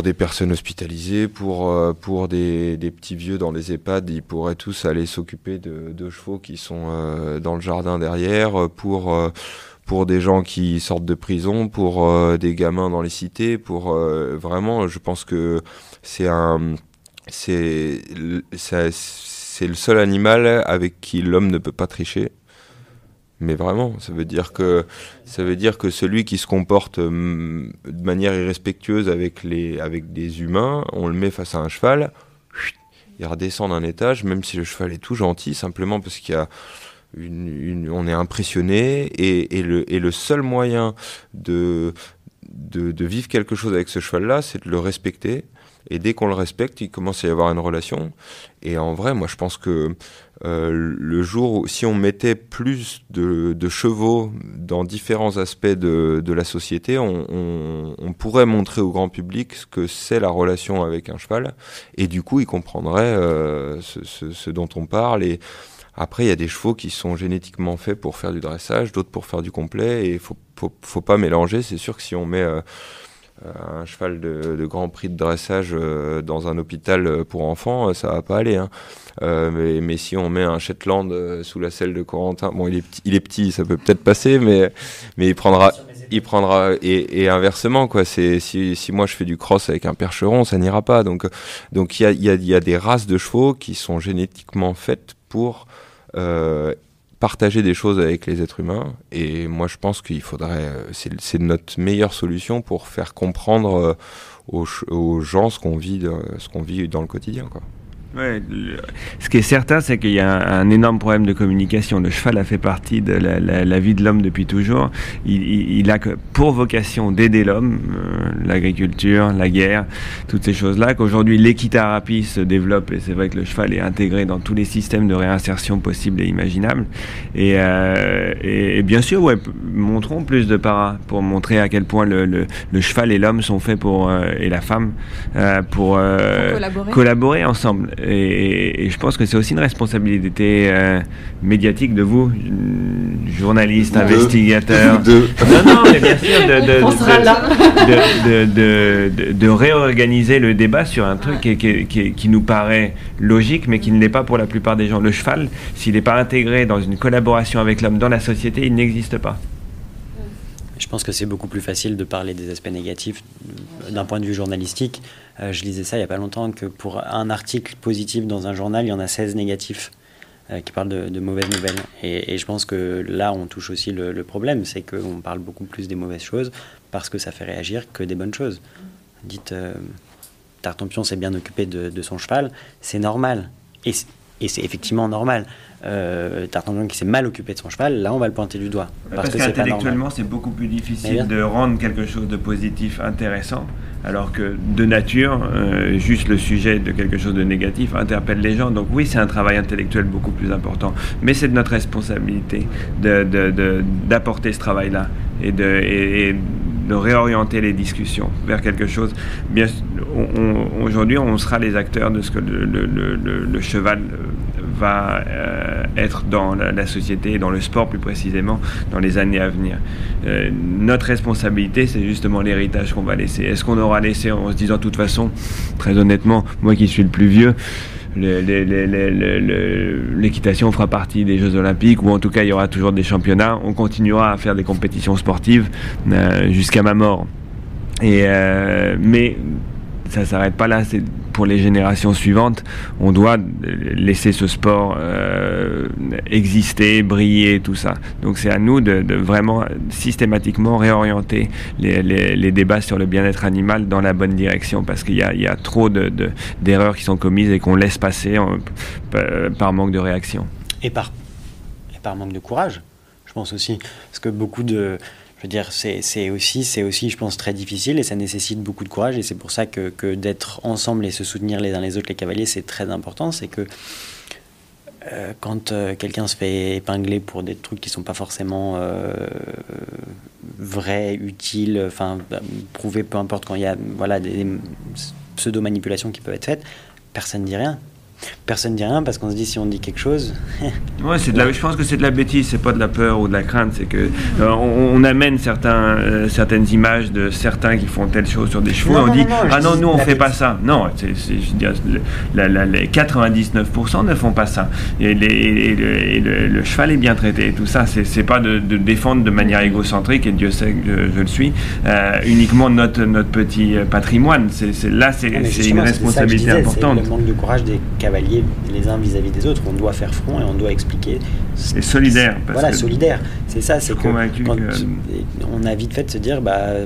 des personnes hospitalisées, pour des petits vieux dans les EHPAD, ils pourraient tous aller s'occuper de chevaux qui sont dans le jardin derrière, pour des gens qui sortent de prison, pour des gamins dans les cités, vraiment, je pense que c'est le seul animal avec qui l'homme ne peut pas tricher. Mais vraiment, ça veut dire que celui qui se comporte de manière irrespectueuse avec des humains, on le met face à un cheval, il redescend d'un étage, même si le cheval est tout gentil, simplement parce qu'il y a on est impressionné, et le seul moyen de vivre quelque chose avec ce cheval-là, c'est de le respecter. Et dès qu'on le respecte, il commence à y avoir une relation. Et en vrai, moi, je pense que le jour où, si on mettait plus de chevaux dans différents aspects de la société, on pourrait montrer au grand public ce que c'est la relation avec un cheval. Et du coup, il comprendrait ce dont on parle. Et Après, il y a des chevaux qui sont génétiquement faits pour faire du dressage, d'autres pour faire du complet, et faut pas mélanger. C'est sûr que si on met un cheval de Grand Prix de dressage dans un hôpital pour enfants, ça va pas aller, hein. Mais si on met un Shetland sous la selle de Corentin, bon, il est petit, ça peut peut-être passer, mais il prendra et inversement, quoi. Si moi je fais du cross avec un percheron, ça n'ira pas. Donc il y a des races de chevaux qui sont génétiquement faites pour partager des choses avec les êtres humains, et moi je pense qu'il faudrait, c'est notre meilleure solution pour faire comprendre aux gens ce qu'on vit dans le quotidien, quoi. Ouais, ce qui est certain, c'est qu'il y a un énorme problème de communication. Le cheval a fait partie de la vie de l'homme depuis toujours. Il a pour vocation d'aider l'homme, l'agriculture, la guerre, toutes ces choses-là, qu'aujourd'hui l'équithérapie se développe, et c'est vrai que le cheval est intégré dans tous les systèmes de réinsertion possibles et imaginables. Et bien sûr, ouais, montrons plus de para pour montrer à quel point le cheval et l'homme sont faits pour, et la femme, pour collaborer ensemble. Et je pense que c'est aussi une responsabilité médiatique de vous, journalistes, investigateurs. Non, mais bien sûr, de réorganiser le débat sur un truc qui nous paraît logique, mais qui ne l'est pas pour la plupart des gens. Le cheval, s'il n'est pas intégré dans une collaboration avec l'homme dans la société, il n'existe pas. Je pense que c'est beaucoup plus facile de parler des aspects négatifs d'un point de vue journalistique. Je lisais ça il n'y a pas longtemps, que pour un article positif dans un journal, il y en a 16 négatifs qui parlent de mauvaises nouvelles. Et je pense que là, on touche aussi le problème, c'est qu'on parle beaucoup plus des mauvaises choses parce que ça fait réagir que des bonnes choses. Dites, Tartampion s'est bien occupé de son cheval, c'est normal. Et c'est effectivement normal. Tartampion qui s'est mal occupé de son cheval, là on va le pointer du doigt. Parce que qu'intellectuellement c'est beaucoup plus difficile de rendre quelque chose de positif intéressant, alors que de nature, juste le sujet de quelque chose de négatif interpelle les gens. Donc oui, c'est un travail intellectuel beaucoup plus important, mais c'est de notre responsabilité d'apporter ce travail-là et de réorienter les discussions vers quelque chose. Bien, aujourd'hui, on sera les acteurs de ce que le cheval va être dans la société et dans le sport plus précisément dans les années à venir. Notre responsabilité, c'est justement l'héritage qu'on va laisser. Est-ce qu'on aura laissé en se disant de toute façon, très honnêtement, moi qui suis le plus vieux, l'équitation fera partie des Jeux Olympiques, ou en tout cas il y aura toujours des championnats, on continuera à faire des compétitions sportives jusqu'à ma mort. Mais ça ne s'arrête pas là, c'est pour les générations suivantes, on doit laisser ce sport exister, briller, tout ça. Donc c'est à nous de vraiment systématiquement réorienter les débats sur le bien-être animal dans la bonne direction, parce qu'il y a trop d'erreurs qui sont commises et qu'on laisse passer par manque de réaction. Et par manque de courage, je pense aussi. Parce que beaucoup de... Je veux dire, c'est aussi, je pense, très difficile, et ça nécessite beaucoup de courage, et c'est pour ça que d'être ensemble et se soutenir les uns les autres, les cavaliers, c'est très important. C'est que quand quelqu'un se fait épingler pour des trucs qui ne sont pas forcément vrais, utiles, enfin, prouvés, peu importe, quand il y a des pseudo-manipulations qui peuvent être faites, personne ne dit rien. Personne ne dit rien parce qu'on se dit si on dit quelque chose. Ouais, je pense que c'est de la bêtise, c'est pas de la peur ou de la crainte. C'est que on amène certaines images de certains qui font telle chose sur des chevaux. On dit nous on fait pas ça. Non, je veux dire, les 99% ne font pas ça. Et le cheval est bien traité. Tout ça, c'est pas de défendre de manière égocentrique, et Dieu sait que je le suis, uniquement notre petit patrimoine. C'est une responsabilité importante. C'est le manque de courage des cavaliers les uns vis-à-vis des autres. On doit faire front et on doit expliquer. Et solidaire. Solidaire. C'est ça, c'est que on a vite fait de se dire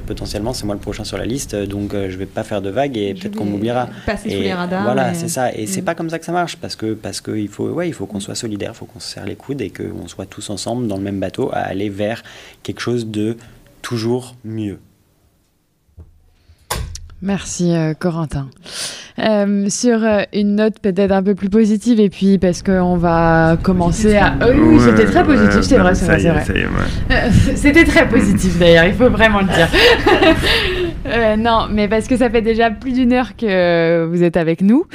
potentiellement c'est moi le prochain sur la liste, donc je vais pas faire de vagues et peut-être qu'on m'oubliera. Passer sous les radars. Voilà, c'est ça. Et c'est pas comme ça que ça marche, parce que il faut qu'on soit solidaire, il faut qu'on se serre les coudes et qu'on soit tous ensemble dans le même bateau à aller vers quelque chose de toujours mieux. Merci Corentin. Sur une note peut-être un peu plus positive, et puis parce qu'on va commencer à... oui, c'était très positif, c'est vrai. C'était très positif d'ailleurs, il faut vraiment le dire. Non, mais parce que ça fait déjà plus d'1 heure que vous êtes avec nous.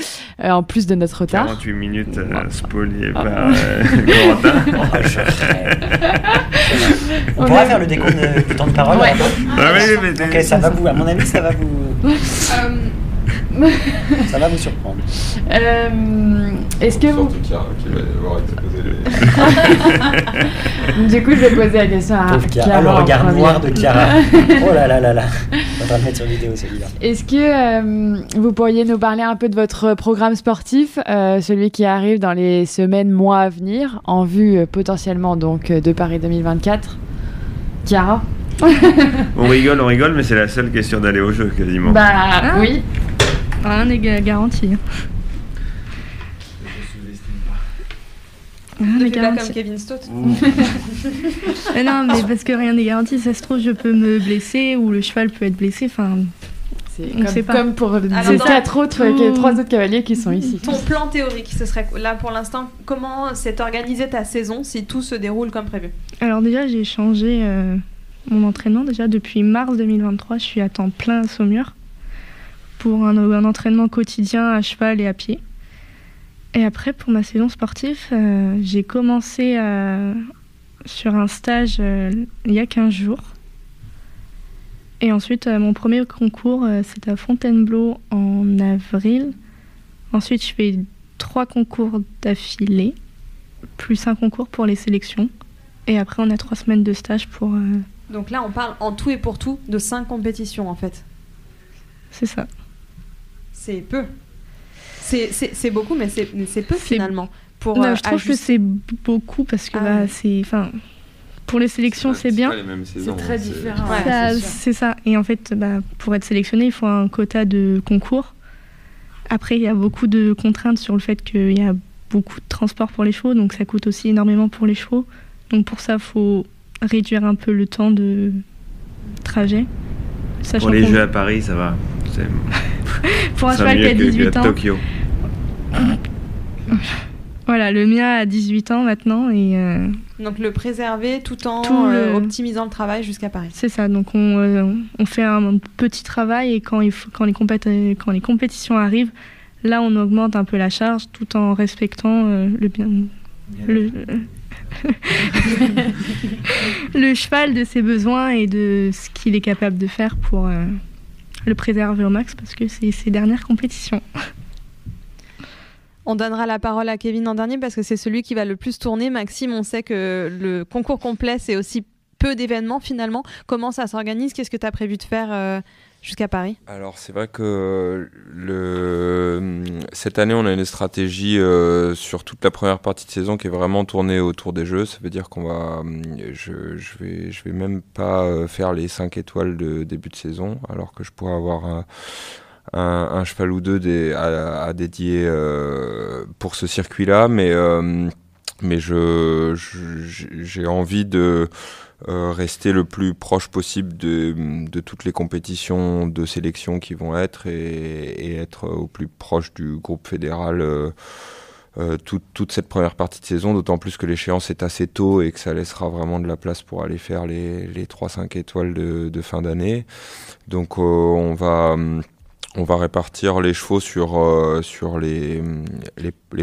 en plus de notre retard. 48 minutes spoliées par Corentin. On pourra faire le décompte du temps de parole. Ouais. Ok, ça va vous, à mon avis, ça va vous... ça va vous surprendre. Est-ce que vous... Chiara qui va devoir exposer Du coup, je vais poser la question à Chiara. Le regard noir de Chiara. Oh là là là là. On va le mettre sur vidéo, celui-là. Est-ce que vous pourriez nous parler un peu de votre programme sportif, celui qui arrive dans les semaines, mois à venir, en vue potentiellement donc de Paris 2024? Chiara? On rigole, mais c'est la seule question d'aller au jeu, quasiment. Bah oui. Rien n'est garanti. Ne fais pas comme Kevin Stott. Mais non, mais parce que rien n'est garanti. Ça se trouve, je peux me blesser ou le cheval peut être blessé. Enfin, c'est comme pour les trois autres cavaliers qui sont ici. Ton plan théorique, ce serait là pour l'instant. Comment s'est organisée ta saison si tout se déroule comme prévu? Alors déjà, j'ai changé mon entraînement. Déjà depuis mars 2023, je suis à temps plein à Saumur pour un entraînement quotidien à cheval et à pied. Et après, pour ma saison sportive, j'ai commencé sur un stage il y a 15 jours. Et ensuite, mon premier concours, c'est à Fontainebleau en avril. Ensuite, je fais 3 concours d'affilée, plus un concours pour les sélections. Et après, on a 3 semaines de stage pour... Donc là, on parle en tout et pour tout de 5 compétitions, en fait. C'est ça. C'est peu. C'est beaucoup, mais c'est peu finalement. Pour, non, je trouve que c'est beaucoup parce que pour les sélections, c'est bien. C'est très différent. C'est ça. Et en fait, pour être sélectionné, il faut un quota de concours. Après, il y a beaucoup de contraintes sur le fait qu'il y a beaucoup de transport pour les chevaux, donc ça coûte aussi énormément pour les chevaux. Donc pour ça, il faut réduire un peu le temps de trajet. Pour les Jeux à Paris, ça va. Pour un cheval qui a 18 ans. Tokyo. Voilà, le mien a 18 ans maintenant. Et donc le préserver tout en optimisant le travail jusqu'à Paris. C'est ça, donc on fait un petit travail et quand les compétitions arrivent, là on augmente un peu la charge tout en respectant le cheval de ses besoins et de ce qu'il est capable de faire pour le préserver au max parce que c'est ses dernières compétitions. On donnera la parole à Kevin en dernier parce que c'est celui qui va le plus tourner. Maxime, on sait que le concours complet, c'est aussi peu d'événements finalement. Comment ça s'organise? Qu'est-ce que tu as prévu de faire jusqu'à Paris? Alors c'est vrai que cette année on a une stratégie sur toute la première partie de saison qui est vraiment tournée autour des Jeux. Ça veut dire je vais même pas faire les 5 étoiles de début de saison alors que je pourrais avoir un cheval ou deux à dédier pour ce circuit-là, mais j'ai envie de rester le plus proche possible de toutes les compétitions de sélection qui vont être et être au plus proche du groupe fédéral toute cette première partie de saison, d'autant plus que l'échéance est assez tôt et que ça laissera vraiment de la place pour aller faire les 3-5 étoiles de fin d'année. Donc on va répartir les chevaux sur les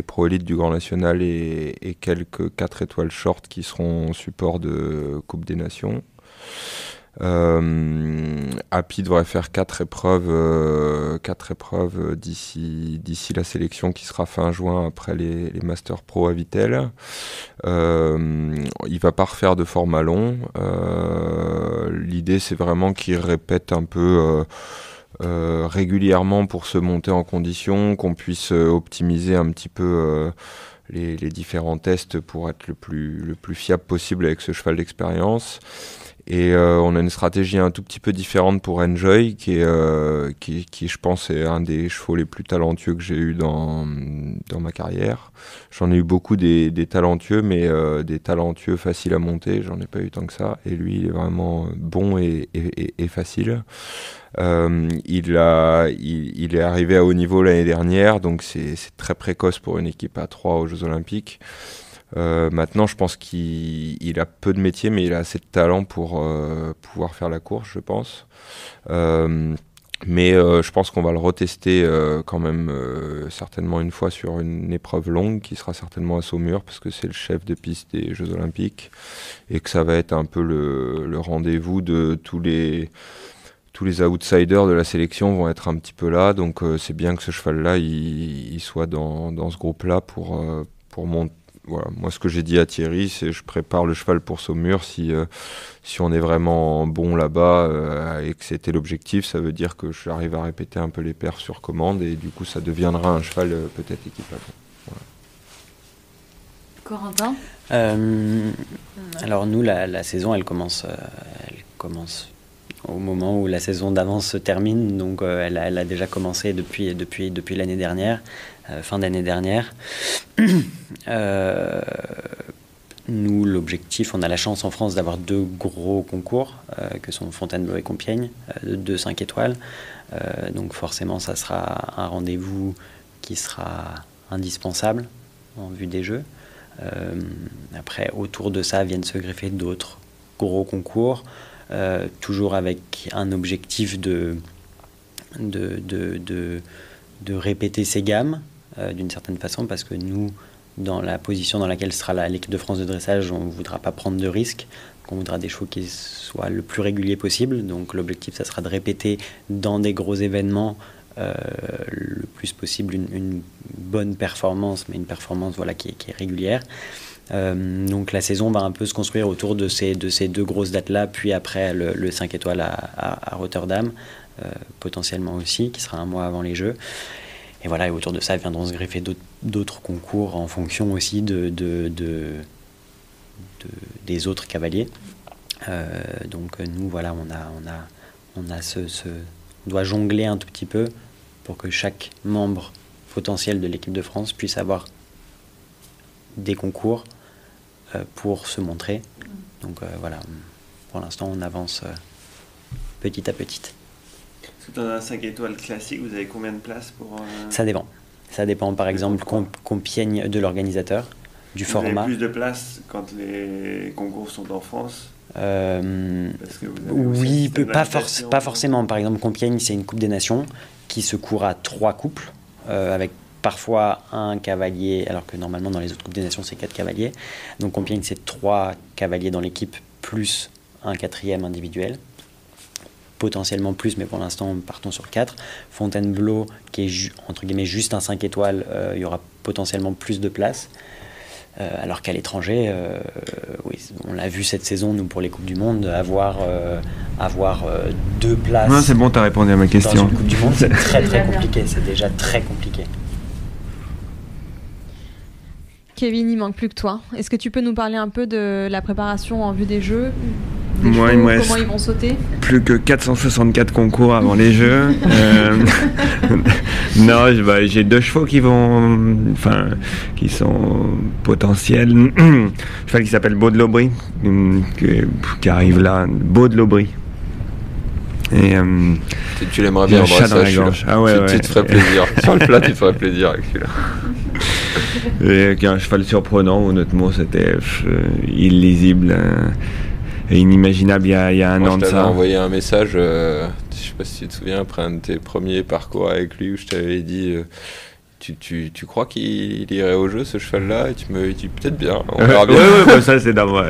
pro élites du Grand National et quelques 4 étoiles short qui seront support de Coupe des Nations. Happy devrait faire 4 épreuves d'ici la sélection qui sera fin juin après les Masters Pro à Vittel. Il va pas refaire de format long. L'idée c'est vraiment qu'il répète un peu régulièrement pour se monter en condition, qu'on puisse optimiser un petit peu les différents tests pour être le plus fiable possible avec ce cheval d'expérience. Et on a une stratégie un tout petit peu différente pour Enjoy, qui je pense est un des chevaux les plus talentueux que j'ai eu dans ma carrière. J'en ai eu beaucoup des talentueux, mais des talentueux faciles à monter, j'en ai pas eu tant que ça. Et lui, il est vraiment bon et facile. Il est arrivé à haut niveau l'année dernière, donc c'est très précoce pour une équipe à 3 aux Jeux Olympiques. Maintenant, je pense qu'il a peu de métier, mais il a assez de talent pour pouvoir faire la course, je pense. Mais je pense qu'on va le retester quand même certainement une fois sur une épreuve longue qui sera certainement à Saumur parce que c'est le chef de piste des Jeux Olympiques et que ça va être un peu le rendez-vous de tous les outsiders de la sélection vont être un petit peu là. Donc c'est bien que ce cheval-là il soit dans ce groupe-là pour monter. Voilà. Moi, ce que j'ai dit à Thierry, c'est je prépare le cheval pour Saumur. Si on est vraiment bon là-bas et que c'était l'objectif, ça veut dire que j'arrive à répéter un peu les perfs sur commande et du coup, ça deviendra un cheval peut-être équipable. Voilà. Corentin ? Alors nous, la saison, elle commence au moment où la saison d'avance se termine. Donc elle a déjà commencé depuis l'année dernière. Fin d'année dernière. Nous, l'objectif, on a la chance en France d'avoir 2 gros concours, que sont Fontainebleau et Compiègne, 2 5 étoiles. Donc forcément, ça sera un rendez-vous qui sera indispensable en vue des Jeux. Après, autour de ça, viennent se greffer d'autres gros concours, toujours avec un objectif de répéter ces gammes, d'une certaine façon, parce que nous, dans la position dans laquelle sera l'équipe de France de dressage, on ne voudra pas prendre de risques, on voudra des chevaux qui soient le plus réguliers possible. Donc l'objectif, ça sera de répéter dans des gros événements le plus possible une bonne performance, mais une performance qui est régulière. Donc la saison va un peu se construire autour de ces 2 grosses dates-là, puis après le 5 étoiles à Rotterdam, potentiellement aussi, qui sera un mois avant les Jeux. Et voilà, et autour de ça viendront se greffer d'autres concours en fonction aussi des autres cavaliers. Donc nous, voilà, on doit jongler un tout petit peu pour que chaque membre potentiel de l'équipe de France puisse avoir des concours pour se montrer. Donc voilà, pour l'instant, on avance petit à petit. Dans un 5 étoiles classique, vous avez combien de places pour... Ça dépend. Ça dépend, par exemple, Compiègne de l'organisateur, du format. Vous avez plus de places quand les concours sont en France Parce que oui, pas forcément. Par exemple, Compiègne, c'est une Coupe des Nations qui se court à 3 couples, avec parfois un cavalier, alors que normalement, dans les autres Coupes des Nations, c'est 4 cavaliers. Donc Compiègne, c'est 3 cavaliers dans l'équipe, plus un 4e individuel. Potentiellement plus, mais pour l'instant, partons sur 4. Fontainebleau, qui est entre guillemets juste un 5 étoiles, il y aura potentiellement plus de places. Alors qu'à l'étranger, oui, on l'a vu cette saison, nous, pour les Coupes du Monde, avoir 2 places. Non, c'est bon, tu as répondu à ma question. Dans une Coupe du Monde, c'est très très compliqué. C'est déjà très compliqué. Kevin, il manque plus que toi. Est-ce que tu peux nous parler un peu de la préparation en vue des Jeux ? Moi, comment ils vont sauter ? Plus que 464 concours avant les Jeux. Non, j'ai 2 chevaux qui sont potentiels. Un cheval qui s'appelle Beau de l'Aubry, qui arrive là, Beau de l'Aubry. Et tu l'aimerais bien, chat dans la gorge. Ah ouais, tu te ferais plaisir. Sur le plat, tu te ferais plaisir avec celui-là. Et qui est un cheval surprenant, où notre mot c'était illisible. Et inimaginable il y a un an de ça. Je t'avais envoyé un message, je sais pas si tu te souviens, après un de tes premiers parcours avec lui, où je t'avais dit tu crois qu'il irait au jeu, ce cheval-là? Et tu me dis peut-être bien, on verra bien. Ouais, ça c'est d'abord.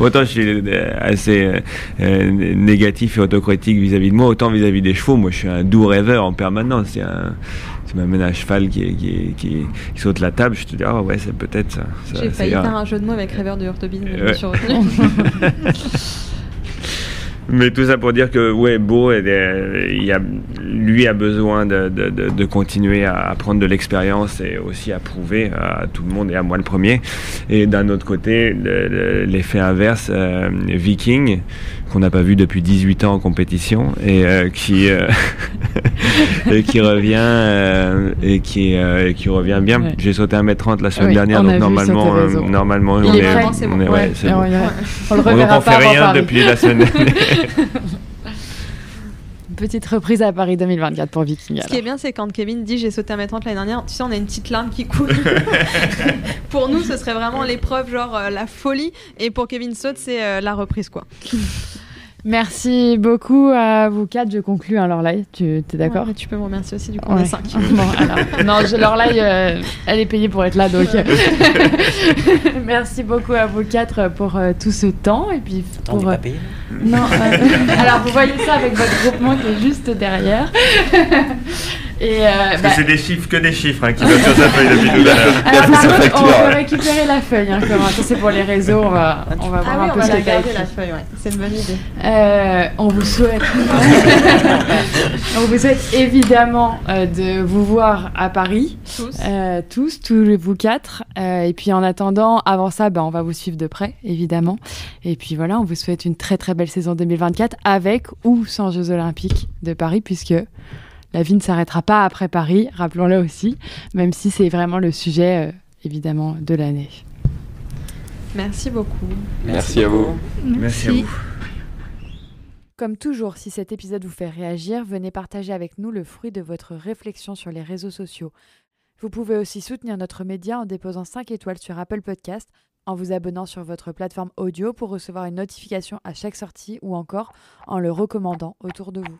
Autant je suis assez négatif et autocritique vis-à-vis de moi, autant vis-à-vis des chevaux, moi je suis un doux rêveur en permanence. Tu m'amènes un cheval qui saute la table, je te dis, ouais, c'est peut-être ça. J'ai failli faire un jeu de mots avec rêveur de Hurtebise, mais je me suis retenue. Mais tout ça pour dire que, ouais, Beau, lui a besoin de continuer à prendre de l'expérience et aussi à prouver à tout le monde et à moi le premier. Et d'un autre côté, l'effet inverse, Viking, qu'on n'a pas vu depuis 18 ans en compétition et qui revient bien. Ouais. J'ai sauté 1m30 la semaine dernière, donc normalement on le reverra pas. On fait rien depuis la semaine dernière. Petite reprise à Paris 2024 pour Viking. Ce qui est bien, c'est quand Kevin dit j'ai sauté 1m30 l'année dernière, tu sais, on a une petite larme qui coule. Pour nous, ce serait vraiment l'épreuve, genre la folie. Et pour Kevin Saute, c'est la reprise, quoi. Merci beaucoup à vous 4. Je conclus Lorelai. Tu es d'accord? Tu peux me remercier aussi, du coup, on est 5. Bon, alors, non, Lorelai, elle est payée pour être là, donc. Merci beaucoup à vous 4 pour tout ce temps. Et puis pour. On n'est pas payé? Non. Alors, vous voyez ça avec votre groupement qui est juste derrière. Et Parce que c'est des chiffres, que des chiffres qui doivent sur sa feuille depuis tout à l'heure. Alors, par contre, on peut récupérer la feuille, Corentin. C'est pour les réseaux. On va voir un peu ce que tu as écrit. La feuille, c'est une bonne idée. On vous souhaite évidemment de vous voir à Paris, tous vous 4. Et puis en attendant, avant ça, on va vous suivre de près, évidemment. Et puis voilà, on vous souhaite une très très belle saison 2024 avec ou sans Jeux Olympiques de Paris, puisque la vie ne s'arrêtera pas après Paris, rappelons-le aussi, même si c'est vraiment le sujet, évidemment, de l'année. Merci beaucoup. Merci à vous. Merci à vous. Comme toujours, si cet épisode vous fait réagir, venez partager avec nous le fruit de votre réflexion sur les réseaux sociaux. Vous pouvez aussi soutenir notre média en déposant 5 étoiles sur Apple Podcast, en vous abonnant sur votre plateforme audio pour recevoir une notification à chaque sortie ou encore en le recommandant autour de vous.